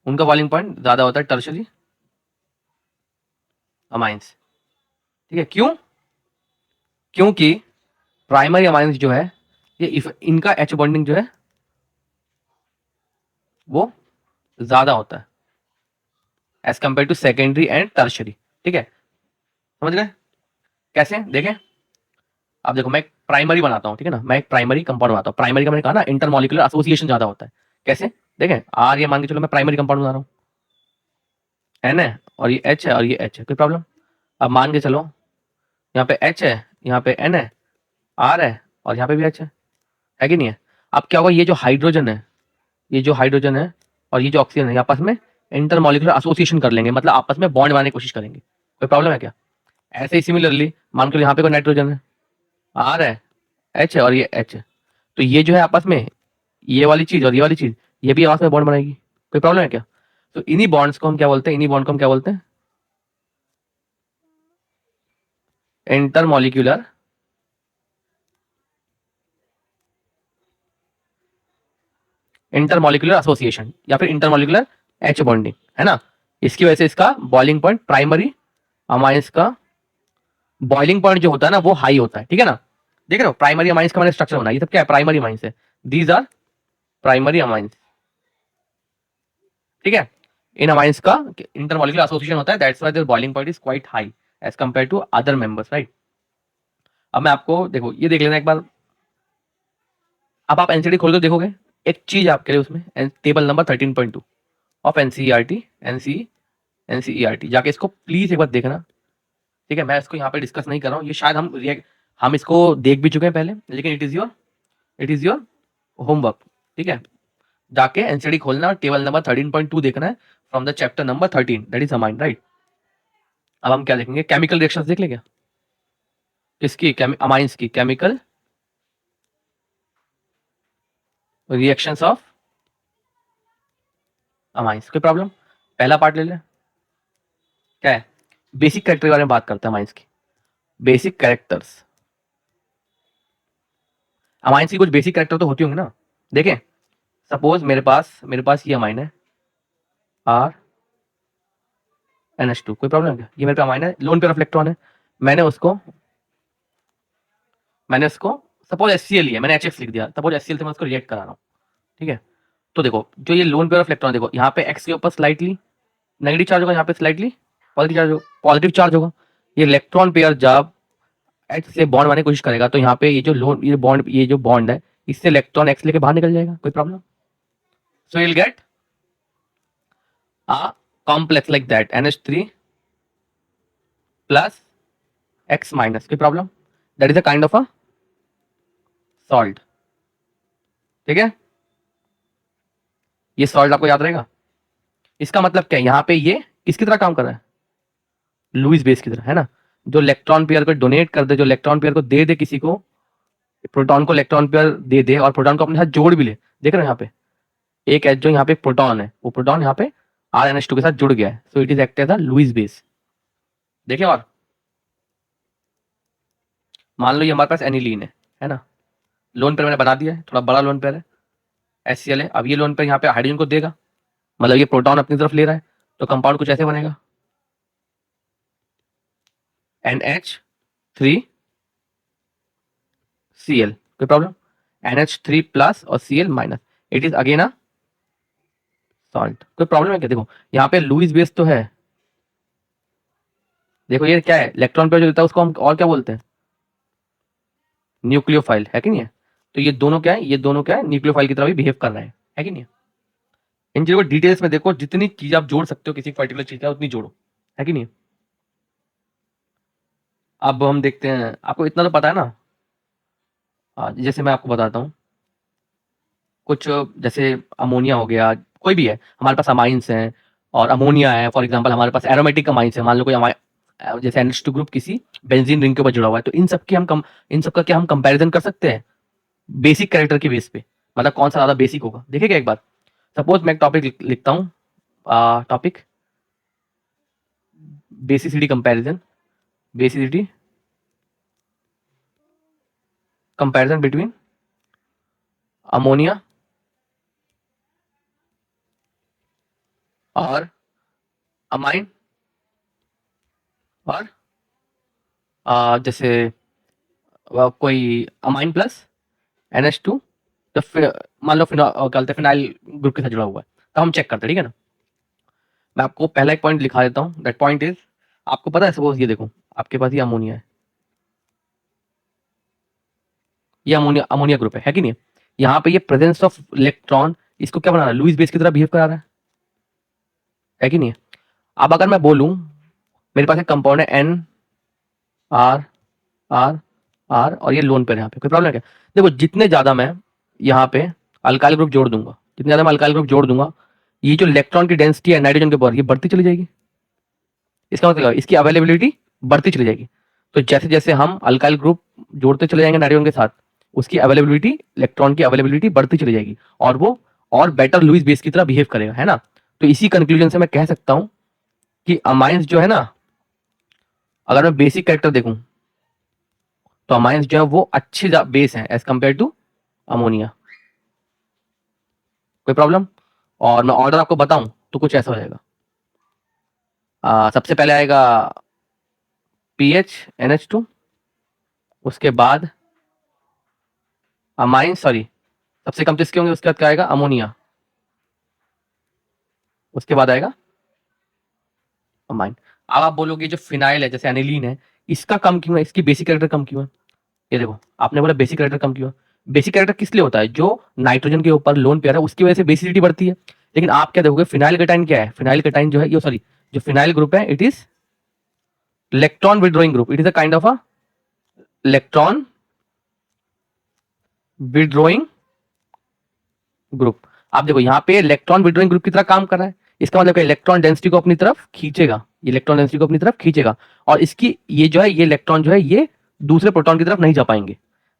उनका बॉइलिंग पॉइंट ज्यादा होता है टर्शरी अमाइंस, ठीक है? क्यों? क्योंकि प्राइमरी अमाइंस जो है ये इनका H बॉन्डिंग जो है वो ज्यादा होता है as compare to secondary and tertiary, ठीक है? समझ गए कैसे? देखें, अब देखो मैं एक प्राइमरी बनाता हूँ, ठीक है ना? मैं एक प्राइमरी कंपाउंड बनाता हूँ। प्राइमरी का मैंने कहा ना इंटरमॉलिक्यूलर एसोसिएशन ज्यादा होता है। कैसे? देखें, आर ये मान के चलो मैं प्राइमरी कंपाउंड बना रहा हूँ, N है और ये H है और ये H है, कोई प्रॉब्लम? अब मान के चलो यहाँ पे H है, यहाँ पे N है, R है और यहाँ पे भी H है कि नहीं है? अब क्या होगा, ये जो हाइड्रोजन है, ये जो हाइड्रोजन है और ये जो ऑक्सीजन है, ये आपस में इंटरमॉलिक्यूलर एसोसिएशन कर लेंगे, मतलब आपस में बॉन्ड बनाने की कोशिश करेंगे। कोई प्रॉब्लम है क्या? ऐसे ही सिमिलरली मान के यहाँ पे कोई नाइट्रोजन है, R है, H है और ये H है, तो ये जो है आपस में ये वाली चीज और ये वाली चीज, ये भी आपस में बॉन्ड बनाएगी। कोई प्रॉब्लम है क्या? तो इन्हीं बॉन्ड्स को हम क्या बोलते हैं, इन्हीं बॉन्ड को हम क्या बोलते हैं? इंटरमॉलिक्यूलर इंटरमॉलिक्यूलर एसोसिएशन या फिर इंटरमॉलिक्यूलर एच बॉन्डिंग, है ना? इसकी वजह से इसका बॉइलिंग पॉइंट, प्राइमरी अमाइंस का बॉइलिंग पॉइंट जो होता है ना वो हाई होता है, ठीक है ना? देख रहे हो प्राइमरी अमाइंस का मैंने स्ट्रक्चर बनाया, ये सब क्या है? प्राइमरी अमाइंस है, दीज आर प्राइमरी अमाइंस, ठीक है? इन अमाइंस का इंटरमॉलिक्यूलर एसोसिएशन होता है, that's why their boiling point is quite high as compare to other members, right? अब मैं आपको देखो ये देख लेना एक बार, अब आप एनसीडी खोल कर देखोगे एक चीज आपके लिए उसमें, table number 13.2 of NCERT, NCERT जाके इसको प्लीज एक बार देखना, ठीक है? मैं इसको यहाँ पे डिस्कस नहीं कर रहा हूँ, ये शायद हम इसको देख भी चुके हैं पहले, लेकिन इट इज योर होमवर्क, ठीक है? जाके एनसीडी खोलना और टेबल नंबर 13.2 देखना है from the chapter number 13, that is amine, right? अब हम क्या देखेंगे, केमिकल रिएक्शंस देख लेंगे। किसकी? अमाइंस की केमिकल रिएक्शंस ऑफ अमाइंस। कोई प्रॉब्लम? पहला पार्ट ले ले, क्या है? बेसिक कैरेक्टर के बारे में बात करते हैं अमाइंस की। बेसिक कैरेक्टर्स, अमाइंस की कुछ बेसिक कैरेक्टर तो होती होंगी ना, देखें। सपोज मेरे पास ये अमाइन है आर NH2, कोई प्रॉब्लम है क्या? ये मेरे पे अमाइन है, लोन पेयर ऑफ इलेक्ट्रॉन है, मैंने उसको सपोज HCl है, मैंने HX लिख दिया, सपोज HCl से मैं उसको रिएक्ट करा रहा हूँ, ठीक है? तो देखो जो ये लोन पेयर ऑफ इलेक्ट्रॉन, देखो यहाँ पे X के ऊपर स्लाइटली नेगेटिव चार्ज होगा, यहाँ पे स्लाइटली पॉजिटिव चार्ज होगा। ये इलेक्ट्रॉन पेयर जब H से बॉन्ड बनाने की कोशिश करेगा तो यहाँ पे ये जो बॉन्ड है इससे इलेक्ट्रॉन X लेके बाहर निकल जाएगा। कोई problem? So you'll get a complex like that, NH3 plus X minus। कोई problem? That is a kind of a salt, ठीक है? ये सॉल्ट आपको याद रहेगा। इसका मतलब क्या है, यहाँ पे ये किसकी तरह काम कर रहा है? लुईस बेस की तरह, है ना? जो इलेक्ट्रॉन पेयर को डोनेट कर दे, जो इलेक्ट्रॉन पेयर को दे दे किसी को, प्रोटॉन को इलेक्ट्रॉन पेयर दे दे और प्रोटॉन को अपने साथ जोड़ भी ले। देख रहे हो यहाँ पे एक जो यहाँ पे प्रोटॉन है, वो प्रोटॉन यहाँ पे RNH2 के साथ जुड़ गया है, so it is act as a Lewis base. देखें, और मान लो ये हमारे पास एनिलीन है ना? लोन पेयर मैंने बना दिया है, थोड़ा बड़ा लोन पेयर है, HCl है। अब ये लोन पेयर यहाँ पे हाइड्रोजन को देगा, मतलब ये प्रोटॉन अपनी तरफ ले रहा है, तो कंपाउंड कुछ ऐसे बनेगा NH3Cl। कोई प्रॉब्लम? NH3 प्लस और Cl minus, it is again a salt. कोई प्रॉब्लम है क्या? देखो यहाँ पे लुईस बेस तो है, देखो ये क्या है, इलेक्ट्रॉन पेयर जो देता है उसको हम और क्या बोलते हैं? न्यूक्लियोफाइल, है कि नहीं है? तो ये दोनों क्या है, न्यूक्लियोफाइल की तरह भी बिहेव कर रहे हैं, है कि नहीं है? इन चीजों को डिटेल्स में देखो, जितनी चीज आप जोड़ सकते हो किसी पर्टिकुलर चीज का उतनी जोड़ो, है कि नहीं? अब हम देखते हैं, आपको इतना तो पता है ना, जैसे मैं आपको बताता हूँ कुछ, जैसे अमोनिया हो गया, कोई भी है, हमारे पास अमाइंस हैं और अमोनिया है, फॉर एग्जांपल हमारे पास एरोमेटिक अमाइंस है, मान लो कोई जैसे NH2 ग्रुप किसी बेंजीन रिंग के ऊपर जुड़ा हुआ है, तो इन सब का क्या हम कंपैरिजन कर सकते हैं बेसिक कैरेक्टर के बेस पे, मतलब कौन सा ज्यादा बेसिक होगा? देखिएगा एक बार, सपोज मैं एक टॉपिक लिखता हूँ, topic basicity comparison, basicity comparison between ammonia और अमाइन और जैसे कोई अमाइन प्लस NH2, तो मान लो फिनाइल ग्रुप के साथ जुड़ा हुआ है, तो हम चेक करते हैं, ठीक है ना? मैं आपको पहला एक पॉइंट लिखा देता हूँ, दैट पॉइंट इज, आपको पता है सपोज ये देखो आपके पास ये अमोनिया है, ये अमोनिया ग्रुप है कि नहीं? यहाँ पे ये प्रेजेंस ऑफ इलेक्ट्रॉन इसको क्या बना रहा है, लुईस बेस की तरह बिहेव करा रहा है कि नहीं? अब अगर मैं बोलूं मेरे पास एक कंपाउंड है एन आर आर आर और ये लोन पेयर, यहाँ पे कोई प्रॉब्लम है क्या? देखो जितने ज्यादा मैं यहाँ पे अल्काइल ग्रुप जोड़ दूंगा, जितने ज्यादा मैं अल्काइल ग्रुप जोड़ दूंगा, ये जो इलेक्ट्रॉन की डेंसिटी है नाइट्रोजन के ऊपर ये बढ़ती चली जाएगी। इसका मतलब इसकी अवेलेबिलिटी बढ़ती चली जाएगी। तो जैसे जैसे हम अल्काइल ग्रुप जोड़ते चले जाएंगे नाइट्रोजन के साथ, उसकी अवेलेबिलिटी, इलेक्ट्रॉन की अवेलेबिलिटी बढ़ती चली जाएगी और वो और बेटर लुईस बेस की तरह बिहेव करेगा, है ना? तो इसी कंक्लूजन से मैं कह सकता हूं कि अमाइंस जो है ना, अगर मैं बेसिक कैरेक्टर देखूं तो अमाइंस जो है वो अच्छे बेस है एज कंपेयर टू अमोनिया। कोई प्रॉब्लम? और मैं ऑर्डर आपको बताऊं तो कुछ ऐसा हो जाएगा। सबसे पहले आएगा पीएच NH2, उसके बाद अमाइन, सॉरी सबसे कम तो इसके होंगे, उसके बाद क्या आएगा अमोनिया, उसके बाद आएगा अमाइन। अब आप बोलोगे जो फिनाइल है जैसे एनिलीन है, इसका कम क्यों है, इसकी बेसिक कैरेक्टर कम क्यों है? ये देखो आपने बोला बेसिक कैरेक्टर कम क्यों है। बेसिक कैरेक्टर किस लिए होता है? जो नाइट्रोजन के ऊपर लोन पेयर है उसकी वजह से बेसिसिटी बढ़ती है। लेकिन आप क्या देखोगे फिनाइल कटाइन क्या है? फिनाइल कटाइन जो है ये, सॉरी जो फिनाइल ग्रुप है it is electron withdrawing group, it is a kind of a electron withdrawing group. आप देखो यहाँ पे इलेक्ट्रॉन विड्रॉइंग ग्रुप की तरह काम कर रहा है। इसका मतलब इलेक्ट्रॉन डेंसिटी को अपनी तरफ खींचेगा, इलेक्ट्रॉन डेंसिटी को अपनी तरफ खींचेगा, और इसकी ये जो है ये इलेक्ट्रॉन जो है ये दूसरे प्रोटॉन की तरफ नहीं जा पाएंगे।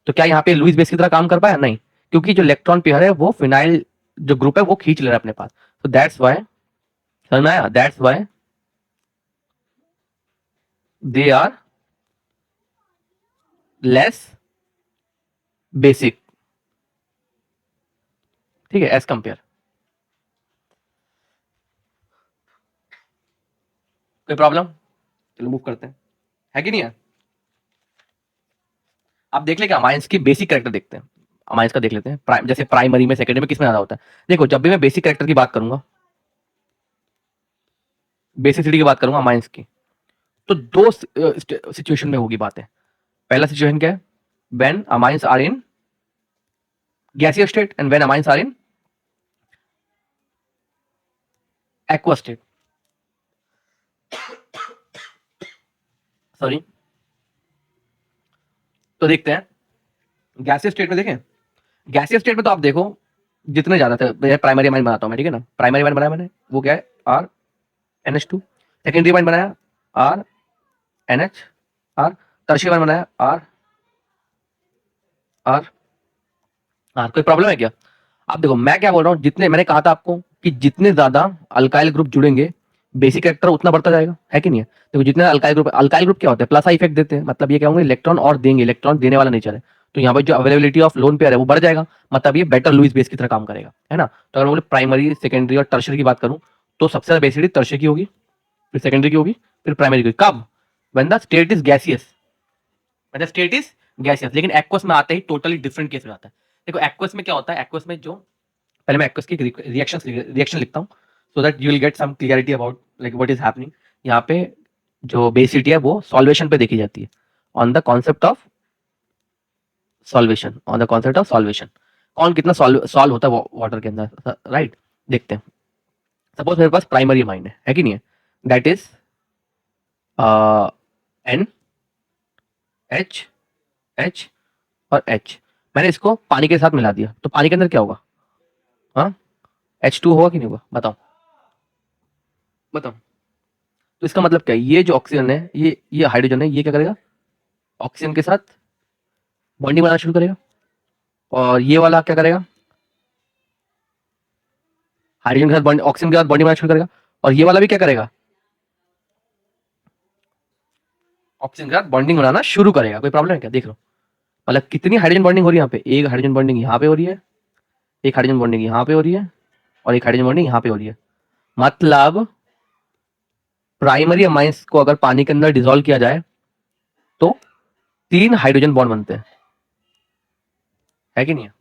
तो क्या यहाँ पे लुईस बेस की तरह काम कर पाया? नहीं, क्योंकि जो इलेक्ट्रॉन पेयर है वो फिनाइल जो ग्रुप है वो खींच ले रहा है अपने पास। तो दैट्स वाई, समझ में आया? That's why they are less basic, ठीक है, एज कंपेयर। कोई प्रॉब्लम? चलो मूव करते हैं, है कि नहीं है? आप देख लेंगे अमाइंस की बेसिक कैरेक्टर देखते हैं। अमाइंस का देख लेते हैं, जैसे प्राइमरी में सेकेंडरी में किसमें ज्यादा होता है। देखो जब भी मैं बेसिक कैरेक्टर की बात करूंगा, बेसिसिटी की बात करूंगा अमाइंस की, तो दो सिचुएशन में होगी बातें। पहला सिचुएशन क्या है? When amines are in gaseous state and when amines are in aqua state. Sorry, तो देखते हैं गैसियस स्टेट में। देखें गैसियस स्टेट में तो आप देखो जितने ज्यादा थे, प्राइमरी अमाइन बनाता हूं मैं, ठीक है ना? प्राइमरी अमाइन बनाया मैंने, वो क्या है आर NH2। सेकेंडरी अमाइन बनाया R NH R. Tertiary amine बनाया आर आर आर। कोई प्रॉब्लम है क्या? आप देखो मैं क्या बोल रहा हूँ, जितने मैंने कहा था आपको कि जितने ज्यादा अल्काइल ग्रुप जुड़ेंगे बेसिक कैरेक्टर उतना बढ़ता जाएगा, है कि नहीं है? देखो जितने अल्काइल ग्रुप क्या होते हैं? प्लस आई इफेक्ट देते हैं, मतलब ये क्या होंगे, इलेक्ट्रॉन और देंगे, इलेक्ट्रॉन देने वाला नेचर है। तो यहाँ पर जो अवेलेबिलिटी ऑफ लोन पेयर है वो बढ़ जाएगा, मतलब ये बेटर लुईस बेस की तरह काम करेगा, है ना? तो अगर मैं बोले प्राइमरी सेकेंडरी और टर्शरी की बात करूँ, तो सबसे ज्यादा बेसिसिटी टर्शरी की होगी, फिर सेकेंडरी की होगी, फिर प्राइमरी की। कब? When the state is gaseous, मतलब स्टेट इज गैसियस। लेकिन एक्वस में आते ही टोटली डिफरेंट केस हो जाता है। देखो एक्वस में क्या होता है, एक्वस में जो, पहले मैं एक्वस की रिएक्शन लिखता हूँ so that you will get some clarity about like what is happening. यहाँ पे जो बेसिसिटी है वो सॉल्वेशन पे देखी जाती है, on the concept of solvation, on the concept of solvation. कौन कितना सॉल्व होता है वाटर के अंदर, राइट? देखते हैं। सपोज मेरे पास प्राइमरी अमाइन है कि नहीं है? That is an H H और एच। मैंने इसको पानी के साथ मिला दिया, तो पानी के अंदर क्या होगा? हाँ, H2 होगा कि नहीं होगा? बताओ बताओ। तो इसका मतलब क्या है? ये जो ऑक्सीजन है, ये हाइड्रोजन है, ये क्या करेगा? ऑक्सीजन के साथ बॉन्डिंग बनाना शुरू करेगा। और ये वाला क्या करेगा? हाइड्रोजन के साथ बॉन्ड, ऑक्सीजन के साथ बॉन्डिंग बनाना शुरू करेगा। और ये वाला भी क्या करेगा? ऑक्सीजन के साथ बॉन्डिंग बनाना शुरू करेगा। कोई प्रॉब्लम है क्या? देख लो, मतलब कितनी हाइड्रोजन बॉन्डिंग हो रही है यहाँ पे। एक हाइड्रोजन बॉन्डिंग यहाँ पे हो रही है, एक हाइड्रोजन बॉन्डिंग यहाँ पे हो रही है, और एक हाइड्रोजन बॉन्डिंग यहाँ पे हो रही है। मतलब प्राइमरी अमाइंस को अगर पानी के अंदर डिसॉल्व किया जाए तो 3 हाइड्रोजन बॉन्ड बनते हैं, है कि नहीं है?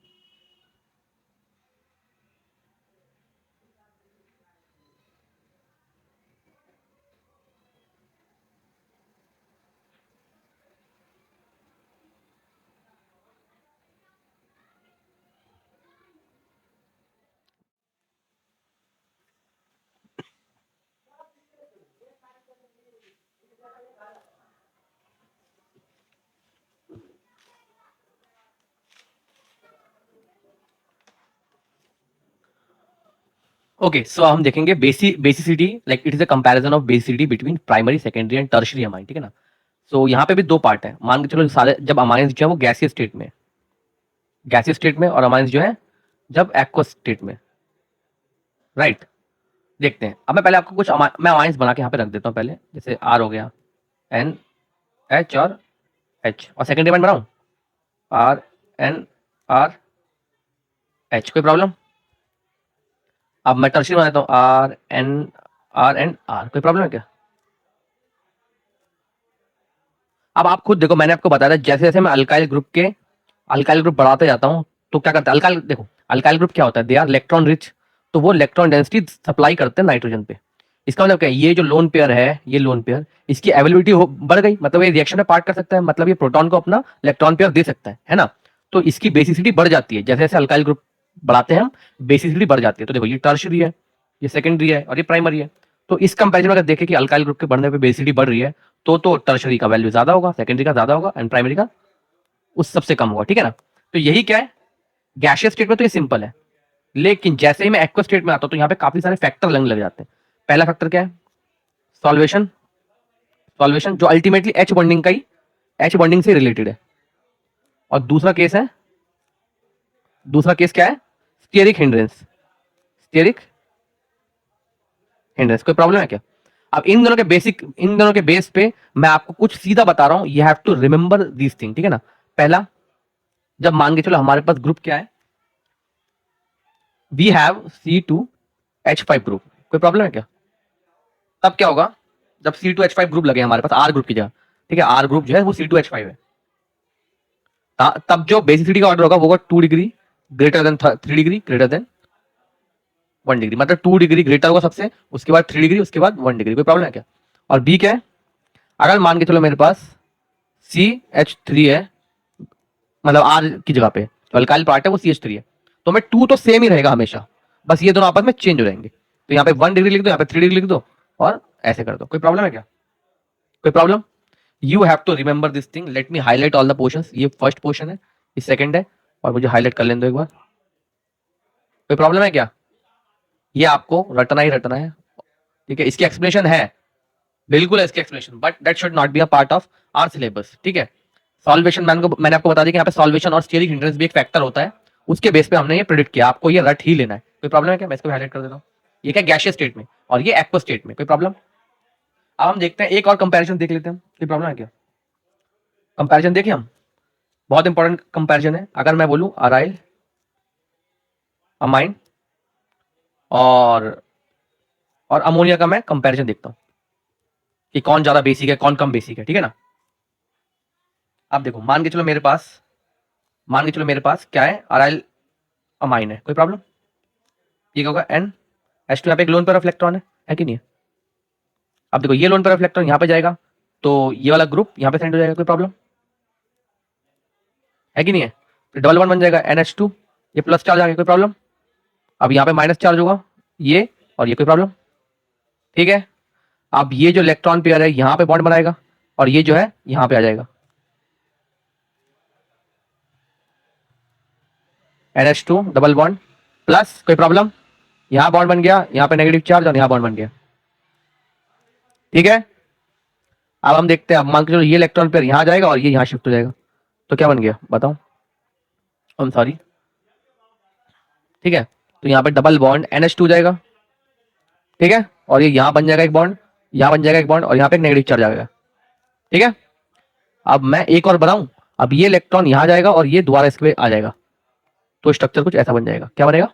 ओके, सो हम देखेंगे basicity, like it is a comparison of basicity between primary, secondary and tertiary amine, ठीक है ना। सो यहाँ पे भी दो पार्ट है, मान के चलो सारे जब अमाइंस जो है वो गैसियस स्टेट में, गैसियस स्टेट में, और अमाइंस जो है जब एक्वस स्टेट में, राइट। देखते हैं, अब मैं पहले आपको कुछ मैं अमाइंस बना के यहाँ पे रख देता हूँ पहले, जैसे आर हो गया, एन, एच और एच, और सेकेंडरी अमाइन बनाऊँ आर एन आर एच, कोई प्रॉब्लम। अब मैं टर्शियरी बनाता हूँ आर एन आर, कोई प्रॉब्लम है क्या। अब आप खुद देखो, मैंने आपको बताया था जैसे जैसे मैं अल्काइल ग्रुप बढ़ाते जाता हूँ तो क्या करता है अल्काइल, देखो अल्काइल ग्रुप क्या होता है, दे आर इलेक्ट्रॉन रिच, तो वो इलेक्ट्रॉन डेंसिटी सप्लाई करते हैं नाइट्रोजन पे। इसका मतलब क्या है, ये जो लोन पेयर है, ये लोन पेयर, इसकी अवेलेबिलिटी बढ़ गई, मतलब ये रिएक्शन में पार्ट कर सकता है, मतलब ये प्रोटॉन को अपना इलेक्ट्रॉन पेयर दे सकता है ना। तो इसकी बेसिसिटी बढ़ जाती है, जैसे जैसे अल्काइल ग्रुप बढ़ाते हैं हम, बेसिसिटी बढ़ जाती है। तो देखो ये टर्शियरी है, ये सेकेंडरी है और ये प्राइमरी है। तो इस कंपेरिजन में अगर देखें कि अल्काइल ग्रुप के बढ़ने पे बेसिसिटी बढ़ रही है, तो टर्शरी का वैल्यू ज्यादा होगा, सेकेंडरी का ज्यादा होगा एंड प्राइमरी का उस सबसे कम होगा, ठीक है ना। तो यही क्या है, गैशियस स्टेट में तो ये सिंपल है, लेकिन जैसे ही मैं एक्वस स्टेट में आता हूं तो यहाँ पे काफी सारे फैक्टर लगने लग जाते हैं। पहला फैक्टर क्या है, सॉल्वेशन, सॉल्वेशन जो अल्टीमेटली एच बॉन्डिंग का ही, एच बॉन्डिंग से रिलेटेड है। और दूसरा केस है, दूसरा केस क्या है, स्टेरिक हिंड्रेंस, स्टेरिक हिंड्रेंस, कोई प्रॉब्लम है क्या। अब इन दोनों के बेस पे मैं आपको कुछ सीधा बता रहा हूं, you have to remember these thing, ठीक है ना। पहला, जब मान के चलो हमारे पास ग्रुप क्या है, वी हैव C2H5 ग्रुप, कोई प्रॉब्लम है क्या। तब क्या होगा, जब C2H5 ग्रुप लगे हमारे पास आर ग्रुप की जगह, ठीक है, आर ग्रुप जो है वो C2H5 है, तब जो बेसिसिटी का ऑर्डर होगा वो होगा 2 degree greater than 3 degree greater than 1 degree, मतलब 2 डिग्री ग्रेटर होगा सबसे, उसके बाद 3 डिग्री, उसके बाद 1 डिग्री, कोई प्रॉब्लम है क्या। और बी क्या है, अगर मान के चलो मेरे पास CH3 है, मतलब आर की जगह पे जो अल्काइल पार्ट है वो CH3 है, तो मैं 2 तो सेम ही रहेगा हमेशा, बस ये दोनों आपस में चेंज हो जाएंगे। तो यहाँ पे 1 डिग्री लिख दो, यहाँ पे 3 डिग्री लिख दो, और ऐसे कर दो, कोई प्रॉब्लम है क्या, कोई problem. You have to remember this thing, let me highlight all the portions, ये फर्स्ट पोर्शन है, ये सेकंड है, और मुझे हाईलाइट कर लेने दो एक बार, कोई प्रॉब्लम है क्या। ये आपको रटना है, ठीक है, इसकी एक्सप्लेनेशन है, बिल्कुल है इसकी explanation, but that should not be a part of our syllabus, ठीक है। सॉल्वेशन मैंने आपको बता दिया कि यहाँ पे सॉल्वेशन और स्टीयरिंग हिंड्रेंस भी एक फैक्टर होता है, उसके बेस पे हमने ये प्रेडिक्ट किया, आपको ये रट ही लेना है, कोई प्रॉब्लम है क्या, मैं इसको हाईलाइट कर देता हूँ। ये क्या गैशियस स्टेट में और ये एक्वस स्टेट में, कोई प्रॉब्लम। अब हम देखते हैं एक और कंपैरिजन देख लेते हैं, कोई प्रॉब्लम है क्या। कंपैरिजन देखें हम, बहुत इंपॉर्टेंट कंपैरिजन है। अगर मैं बोलूं अराइल अमाइन और अमोनिया का मैं कंपैरिजन देखता हूं कि कौन ज्यादा बेसिक है कौन कम बेसिक है, ठीक है ना। अब देखो, मान के चलो मेरे पास क्या है, अराइल अमाइन है, कोई प्रॉब्लम। ये क्या होगा, NH2, यहाँ पे एक लोन पेयर ऑफ इलेक्ट्रॉन है कि नहीं है। अब देखो ये लोन पेयर ऑफ इलेक्ट्रॉन यहाँ पे जाएगा, तो ये वाला ग्रुप यहाँ पे सेंड हो जाएगा, कोई प्रॉब्लम है कि नहीं है। तो डबल बॉन्ड बन जाएगा NH2, ये प्लस चार्ज आ गया, कोई प्रॉब्लम। अब यहाँ पे माइनस चार्ज होगा ये, और ये, कोई प्रॉब्लम, ठीक है। अब ये जो इलेक्ट्रॉन पेयर है यहाँ पे बॉन्ड बनाएगा, और ये जो है यहाँ पे आ जाएगा NH2 डबल बॉन्ड प्लस, कोई प्रॉब्लम। यहाँ बॉन्ड बन गया, यहाँ पे नेगेटिव चार्ज, और यहाँ बॉन्ड बन गया, ठीक है। अब हम देखते हैं, अब मान के चलो ये इलेक्ट्रॉन पेयर यहाँ जाएगा और ये यहाँ शिफ्ट हो जाएगा, तो क्या बन गया बताओ, आई एम सॉरी, ठीक है। तो यहाँ पे डबल बॉन्ड NH2 जाएगा, ठीक है, और ये यहाँ बन जाएगा एक बॉन्ड, यहाँ बन जाएगा एक बॉन्ड, और यहाँ पे एक नेगेटिव चार्ज आ जाएगा, ठीक है। अब मैं एक और बनाऊं, अब ये इलेक्ट्रॉन यहाँ जाएगा और ये दोबारा इसके आ जाएगा, तो स्ट्रक्चर कुछ ऐसा बन जाएगा, क्या बनेगा,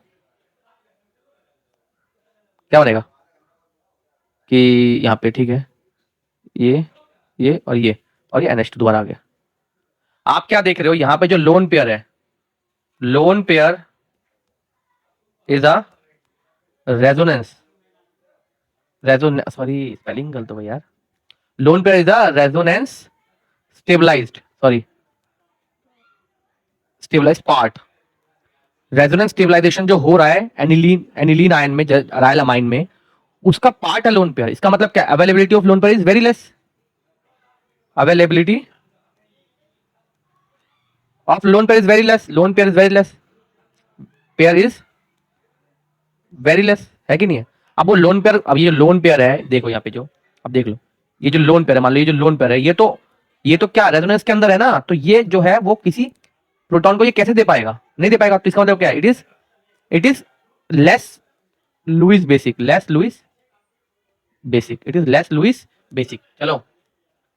क्या बनेगा कि यहाँ पे, ठीक है, ये और ये NH2 दोबारा आ गया। आप क्या देख रहे हो, यहाँ पे जो लोन पेयर है, lone pair is a resonance, sorry spelling गलत हो गई यार, lone pair is a resonance stabilised, sorry stabilised part. Resonance stabilisation जो हो रहा है एनिलीन आयन में, अराइल अमाइन में, उसका पार्ट है लोन पेयर। इसका मतलब क्या, availability of lone pair is very less, availability of lone pair is very less, lone pair is very less, pair is very less, है कि नहीं है? अब वो लोन पेयर, अब ये लोन पेयर है, देखो यहाँ पे जो, अब देख लो ये जो लोन पेयर है, मान लो ये जो लोन पेयर है, ये तो क्या रेजोनेंस के अंदर है ना, तो ये जो है वो किसी प्रोटॉन को ये कैसे दे पाएगा? नहीं दे पाएगा। तो इसका मतलब क्या है? It is less Lewis basic, less Lewis basic, it is less Lewis basic. चलो,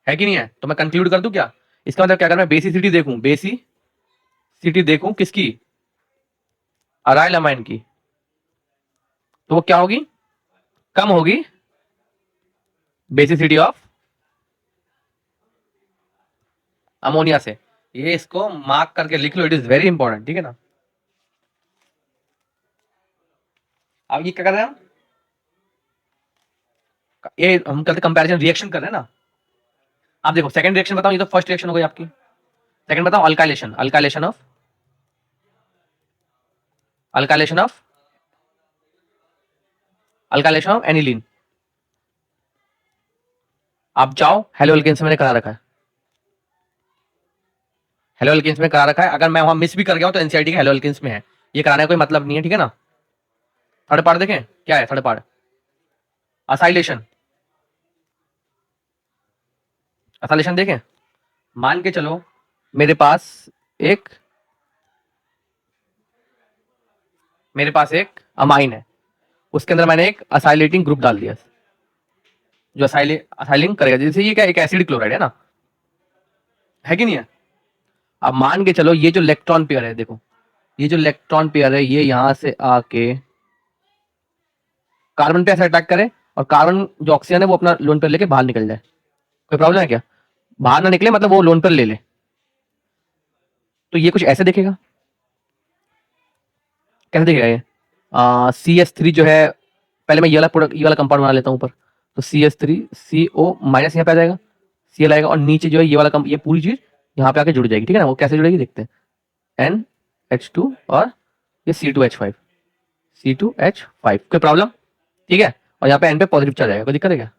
है कि नहीं है? तो मैं कंक्लूड कर दूं क्या? इसका मतलब क्या, अगर मैं बेसिसिटी देखूं, बेसिसिटी देखूं किसकी? अराइल अमाइन की, तो वो क्या होगी? कम होगी बेसिसिटी ऑफ अमोनिया से। ये इसको मार्क करके लिख लो, इट इज वेरी इंपॉर्टेंट, ठीक है ना? अब ये क्या कर रहे हैं हम? ये हम करते कंपैरिजन रिएक्शन कर रहे हैं ना। आप देखो सेकंड रिएक्शन बताओ, ये तो फर्स्ट रिएक्शन हो गई आपकी। सेकंड बताओ, अल्काइलेशन, अल्काइलेशन ऑफ एनिलीन। आप जाओ, हेलो एल्केन्स मैंने करा रखा है, हेलो एल्केन्स में करा रखा है। अगर मैं वहां मिस भी कर गया हूं तो एनसीईआरटी के हेलो एल्केन्स में है, ये कराने का कोई मतलब नहीं है, ठीक है ना? थर्ड पार्ट देखें, क्या है थर्ड पार्ट? असाइलेशन, असाइलेशन देखें। मान के चलो मेरे पास एक अमाइन है, उसके अंदर मैंने एक असाइलेटिंग ग्रुप डाल दिया, जो असाइलिंग करेगा। जैसे ये क्या, एक एसिड क्लोराइड है ना, है कि नहीं है? अब मान के चलो ये जो इलेक्ट्रॉन पेयर है, देखो ये जो इलेक्ट्रॉन पेयर है, ये यहां से आके कार्बन पे ऐसे अटैक करे, और कार्बन जो ऑक्सीजन है वो अपना लोन पेयर लेके बाहर निकल जाए। कोई प्रॉब्लम है क्या? बाहर ना निकले मतलब वो लोन पेयर ले ले, तो ये कुछ ऐसे दिखेगा। कैसे दिखेगा ये? CS3 जो है, पहले मैं ये वाला प्रोडक्ट, ये वाला कंपाउंड बना लेता हूँ ऊपर, तो CS3 CO माइनस यहाँ पे आ जाएगा, Cl आएगा, और नीचे जो है ये वाला ये पूरी चीज यहाँ पे आके जुड़ जाएगी, ठीक है ना? वो कैसे जुड़ेगी देखते हैं। NH2 और ये C2H5, कोई प्रॉब्लम? ठीक है, और यहाँ पे N पे पॉजिटिव चल जाएगा, कोई दिक्कत है क्या?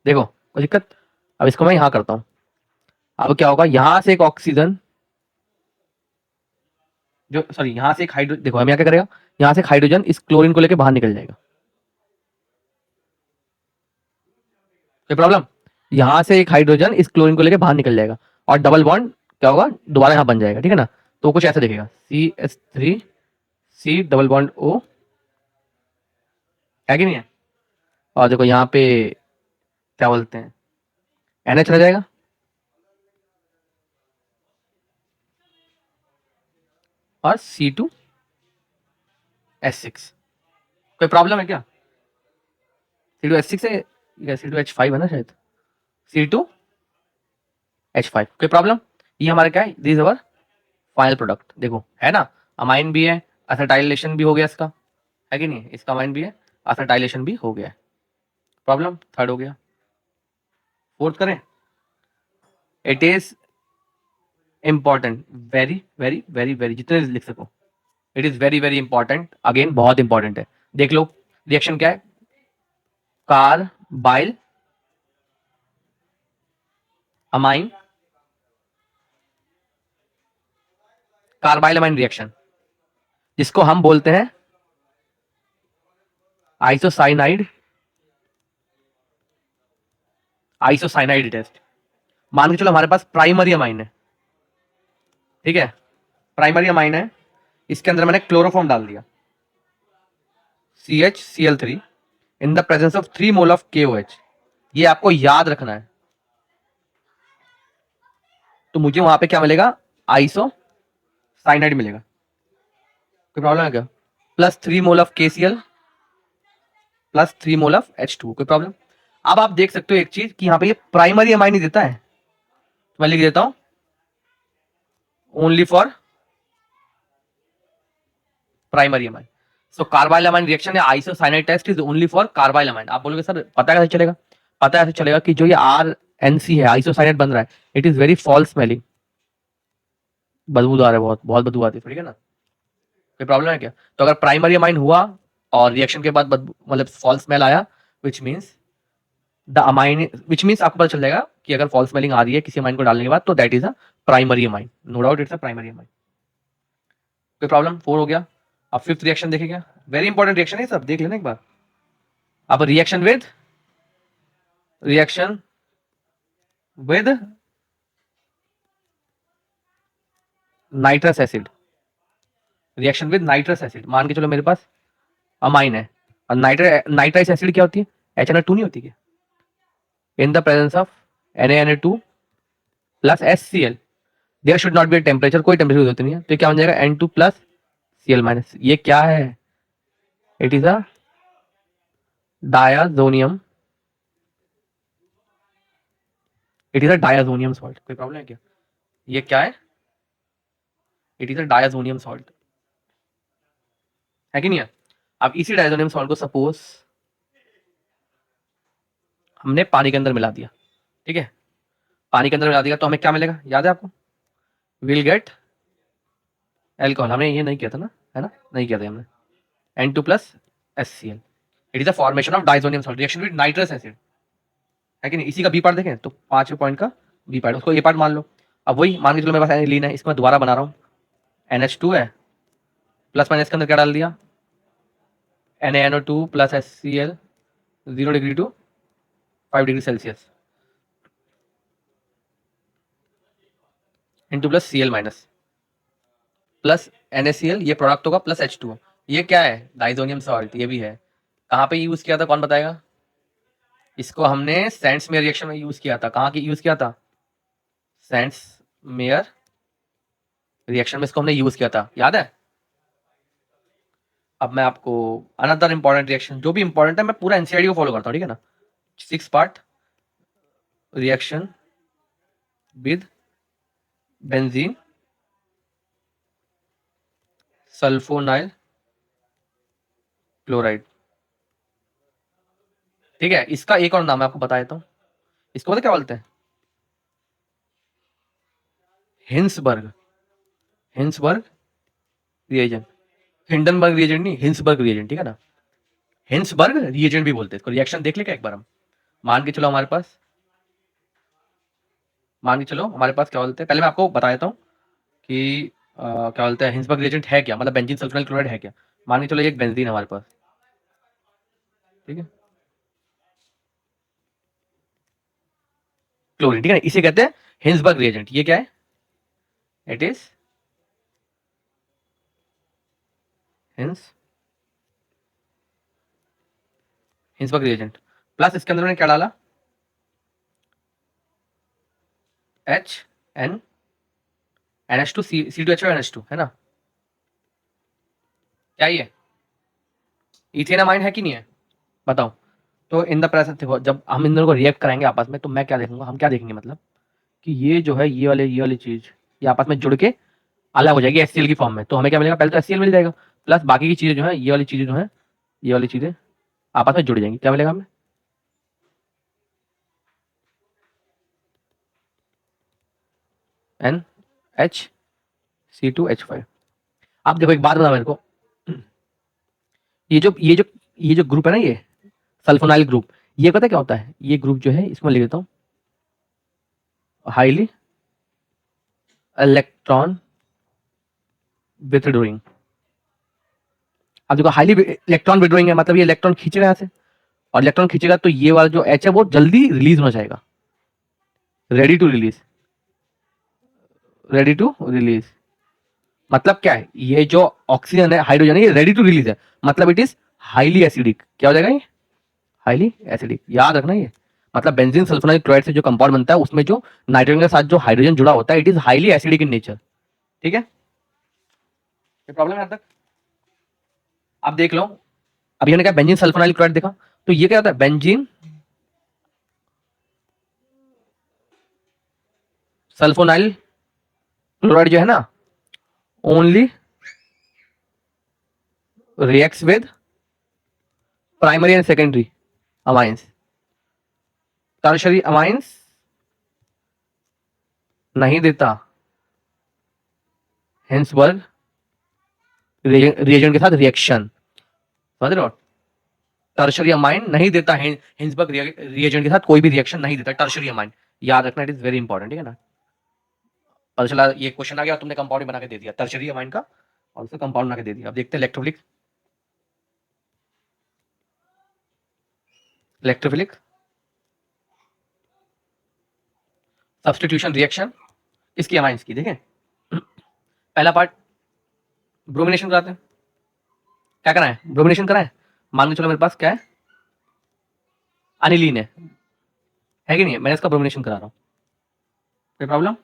देखो कोई दिक्कत? अब इसको मैं यहाँ करता हूँ, अब क्या होगा, यहाँ से एक ऑक्सीजन जो, सॉरी यहाँ से एक हाइड्रो, देखो हम यहाँ क्या करेगा, यहाँ से एक हाइड्रोजन इस क्लोरीन को लेके बाहर निकल जाएगा। कोई प्रॉब्लम? यहाँ से एक हाइड्रोजन इस क्लोरीन को लेके बाहर निकल जाएगा, और डबल बॉन्ड क्या होगा, दोबारा यहाँ बन जाएगा, ठीक है ना? तो कुछ ऐसा दिखेगा, CH3C डबल बॉन्ड O, है कि नहीं है? और देखो यहाँ पे क्या बोलते हैं, NH रह जाएगा, और C2H6। कोई प्रॉब्लम है क्या? C2H6 है या C2H5 है ना शायद, C2H5, कोई प्रॉब्लम? ये हमारा क्या है, दिस अवर फाइनल प्रोडक्ट, देखो है ना, अमाइन भी है, असेटाइलेशन भी हो गया इसका, है कि नहीं? इसका अमाइन भी है, असेटाइलेशन भी हो गया है। प्रॉब्लम थर्ड हो गया। फोर्थ करें, it is important, very very very very, जितने लिख सको, it is very very important, again बहुत इंपॉर्टेंट है। देख लो रिएक्शन क्या है, carbyl amine, carbyl amine reaction, जिसको हम बोलते हैं आइसोसाइनाइड टेस्ट। मान के चलो हमारे पास प्राइमरी अमाइन है, ठीक है, प्राइमरी अमाइन है, इसके अंदर मैंने क्लोरोफॉर्म डाल दिया, CHCl3 in the presence of 3 mole of KOH। ये आपको याद रखना है। तो मुझे वहां पे क्या मिलेगा, आइसोसाइनाइड मिलेगा। कोई प्रॉब्लम है क्या? Plus 3 mole of KCl plus 3 mole of H2, कोई प्रॉब्लम? अब आप देख सकते हो एक चीज कि यहाँ पे ये प्राइमरी अमाइन ही देता है, तो मैं लिख देता हूं only for primary amine. So carbylamine reaction है, isocyanide test is only for carbylamine. आप बोलोगे सर पता कैसे चलेगा? पता ऐसे चलेगा कि जो ये RNC है, आइसोसाइनाइड बन रहा है, it is very false smelling, बदबूदार है, बहुत बहुत बदबू आती है, ठीक है ना? कोई प्रॉब्लम है क्या? तो अगर प्राइमरी अमाइन हुआ और रिएक्शन के बाद मतलब फॉल्स स्मेल आया, which means the amine, which means आपको पता चल जाएगा कि अगर फॉल्स स्मेलिंग आ रही है किसी अमाइन को डालने के बाद, तो that is a primary amine, no doubt it's a primary amine. कोई प्रॉब्लम? 4 हो गया। अब फिफ्थ रिएक्शन देखें क्या, वेरी इंपॉर्टेंट रिएक्शन है सब, देख लेना एक बार। अब reaction with nitrous acid, reaction with nitrous acid, मान के चलो मेरे पास अमाइन है, और नाइट्रस एसिड क्या होती है, HNO2 नहीं होती क्या, in the presence of Na2 plus HCl there should not be temperature, कोई टेम्परेचर की जरूरत नहीं है, तो क्या बन जाएगा N2 प्लस Cl माइनस, ये क्या है, it is a diazonium, it is a diazonium salt, कोई प्रॉब्लम है क्या, ये क्या है, it is a diazonium salt, है कि नहीं है। अब इसी डायाजोनियम सॉल्ट को सपोज हमने पानी के अंदर मिला दिया, ठीक है, पानी के अंदर मिला दिया तो हमें क्या मिलेगा, याद है आपको, विल गेट एल्कोहल, हमने ये नहीं किया था ना, है ना, नहीं किया था हमने, N2 plus HCl, it is a formation of diazonium salt reaction with nitrous acid, है कि नहीं। इसी का बी पार्ट देखें तो 5वें पॉइंट का बी पार्ट, उसको ए पार्ट मान लो। अब वही मान के चलो मेरे पास एनिलीन है, इसको मैं दोबारा बना रहा हूँ, NH2 है, प्लस मैंने इसके अंदर क्या डाल दिया, NaNO2 plus HCl, 0 degree to 5 degree Celsius, into plus Cl minus plus NaCl, ये प्रोडक्ट होगा, प्लस H2O, ये क्या है, डाइजोनियम सॉल्ट, ये भी है। कहाँ पे यूज किया था, कौन बताएगा, इसको हमने सेंट्स मेयर रिएक्शन में यूज किया था, कहाँ की यूज किया था, सेंट्स मेयर रिएक्शन में इसको हमने यूज किया था, याद है। अब मैं आपको अनदर इंपॉर्टेंट रिएक्शन, जो भी इंपॉर्टेंट है मैं पूरा एनसीईआरटी को फॉलो करता हूँ, ठीक है ना, 6 part reaction with benzene sulfonyl chloride, ठीक है। इसका एक और नाम मैं आपको बता देता हूँ, इसको पता क्या बोलते हैं, Hinsberg, Hinsberg reagent, Hindenburg reagent नहीं, हिंसबर्ग रिएजेंट, ठीक है ना, हिंसबर्ग रिएजेंट भी बोलते हैं इसको। रिएक्शन देख लेगा एक बार हम, मान के चलो हमारे पास, मान के चलो हमारे पास क्या बोलते हैं, पहले मैं आपको बता देता हूँ कि क्या बोलते हैं, हिंसबर्ग रिएजेंट है क्या, मतलब बेंजीन सल्फोनाइल क्लोराइड है क्या। मान के चलो एक बेंजीन है हमारे पास, ठीक है, क्लोरीन, ठीक है ना, इसे कहते हैं हिंसबर्ग रिएजेंट। ये क्या है, it is Hinsberg reagent, plus इसके अंदर मैंने क्या डाला, NH2 C2H NH2, है ना, क्या ये इथेनामाइन है कि नहीं है, बताओ। तो इन द प्रेजेंस देखो, जब हम इन दोनों को रिएक्ट कराएंगे आपस में, तो मैं क्या देखूंगा, हम क्या देखेंगे, मतलब कि ये जो है ये वाली चीज ये आपस में जुड़ के अलग हो जाएगी HCl की फॉर्म में, तो हमें क्या मिलेगा, पहले तो HCl मिल जाएगा, प्लस बाकी की चीजें जो है, ये वाली चीजें जो है, ये वाली चीजें आपस में जुड़ जाएंगी, क्या मिलेगा हमें, NH C2H5। आप देखो एक बात बताओ मेरे को, ये जो ये जो ये जो ग्रुप है ना, ये सल्फोनाइल ग्रुप, ये पता क्या होता है, ये ग्रुप जो है इसको मैं लिख देता हूँ हाईली इलेक्ट्रॉन विथड्रॉइंग। अब देखो हाईली इलेक्ट्रॉन विथड्रॉइंग है, मतलब ये इलेक्ट्रॉन खींचेगा यहाँ से, और इलेक्ट्रॉन खींचेगा तो ये वाला जो H है वो जल्दी रिलीज होना चाहेगा, ready to release, ready to release, मतलब क्या है, ये जो ऑक्सीजन है, हाइड्रोजन है, ये रेडी टू रिलीज है, मतलब इट इज हाईली एसिडिक, क्या हो जाएगा ये, हाईली एसिडिक, याद रखना ये, मतलब बेंजीन सल्फोनाइल क्लोराइड से जो कंपाउंड बनता है उसमें जो नाइट्रोजन के साथ जो हाइड्रोजन जुड़ा होता है, it is highly acidic in nature, ठीक है, ये प्रॉब्लम है तक। आप देख लो, अभी हमने कहा बेंजीन सल्फोनाइल क्लोराइड देखा, तो ये क्या होता है, बेंजीन सल्फोनाइल क्लोराइड जो है ना, only reacts with primary and secondary amines, tertiary amines नहीं देता, हिंसबर्ग रिएजेंट के साथ रिएक्शन, समझ रहे हो, टर्शरी अमाइन नहीं देता, हिंसबर्ग रिएजेंट के साथ कोई भी रिएक्शन नहीं देता टर्शरी अमाइन, याद रखना, इट इज वेरी इंपॉर्टेंट, ठीक है ना। पता चला ये क्वेश्चन आ गया, तुमने कंपाउंड बना के दे दिया टर्शरी अमाइन का, और उसे कंपाउंड बना के दे दिया। अब देखते हैं इलेक्ट्रोफिलिक इलेक्ट्रोफिलिक सब्स्टिट्यूशन रिएक्शन इसकी अमाइंस की। देखें पहला पार्ट ब्रोमिनेशन कराते हैं। क्या करना है? ब्रोमिनेशन कराएं। मान के चलो मेरे पास क्या है, अनिलीन है कि नहीं है? मैंने इसका ब्रोमिनेशन करा रहा हूँ, कोई प्रॉब्लम?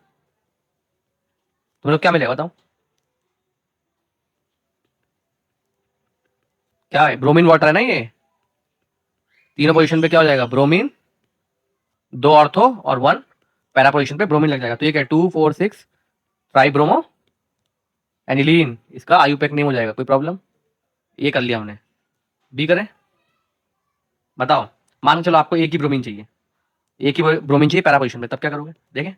तुम लोग क्या मिलेगा बताओ? क्या है? ब्रोमीन वाटर है ना ये। तीनों पोजीशन पे क्या हो जाएगा? ब्रोमीन, 2 ऑर्थो और 1 पैरा पोजीशन पे ब्रोमीन लग जाएगा। तो ये क्या है? 2 4 6 ट्राई ब्रोमो एनिलीन। इसका आयुपैक नेम हो जाएगा। कोई प्रॉब्लम? ये कर लिया हमने। बी करें? बताओ। मान के चलो आपको एक ही ब्रोमीन चाहिए, एक ही ब्रोमीन चाहिए पैरा पोजीशन पे, तब क्या करोगे? देखें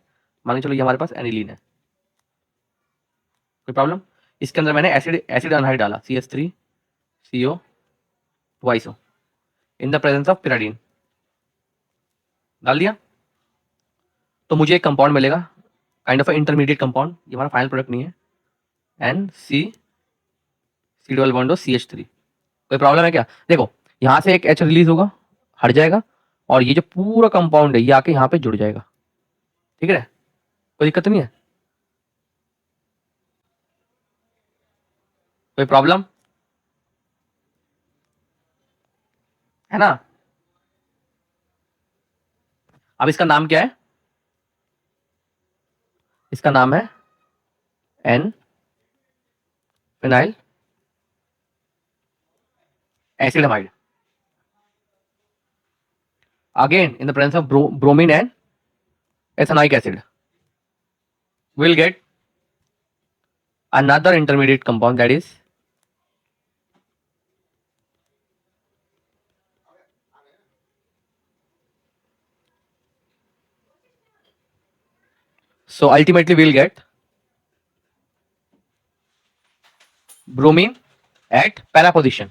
मान के चलो ये हमारे पास एनिलीन है, कोई प्रॉब्लम? इसके अंदर मैंने एसिड एसिड अनहाइड डाला, CH3CO twice in the presence of pyridine डाल दिया। तो मुझे एक कंपाउंड मिलेगा, काइंड ऑफ इंटरमीडिएट कंपाउंड। ये हमारा फाइनल प्रोडक्ट नहीं है। NC double bond CH3। कोई प्रॉब्लम है क्या? देखो यहाँ से एक H रिलीज होगा, हट जाएगा, और ये जो पूरा कंपाउंड है ये आके यहाँ पे जुड़ जाएगा। ठीक है, कोई दिक्कत नहीं है? कोई प्रॉब्लम है ना? अब इसका नाम क्या है? इसका नाम है N phenyl acetamide. Again in the presence of bromine and ethanoic acid, we'll get another intermediate compound, that is so ultimately we'll get bromine at para position.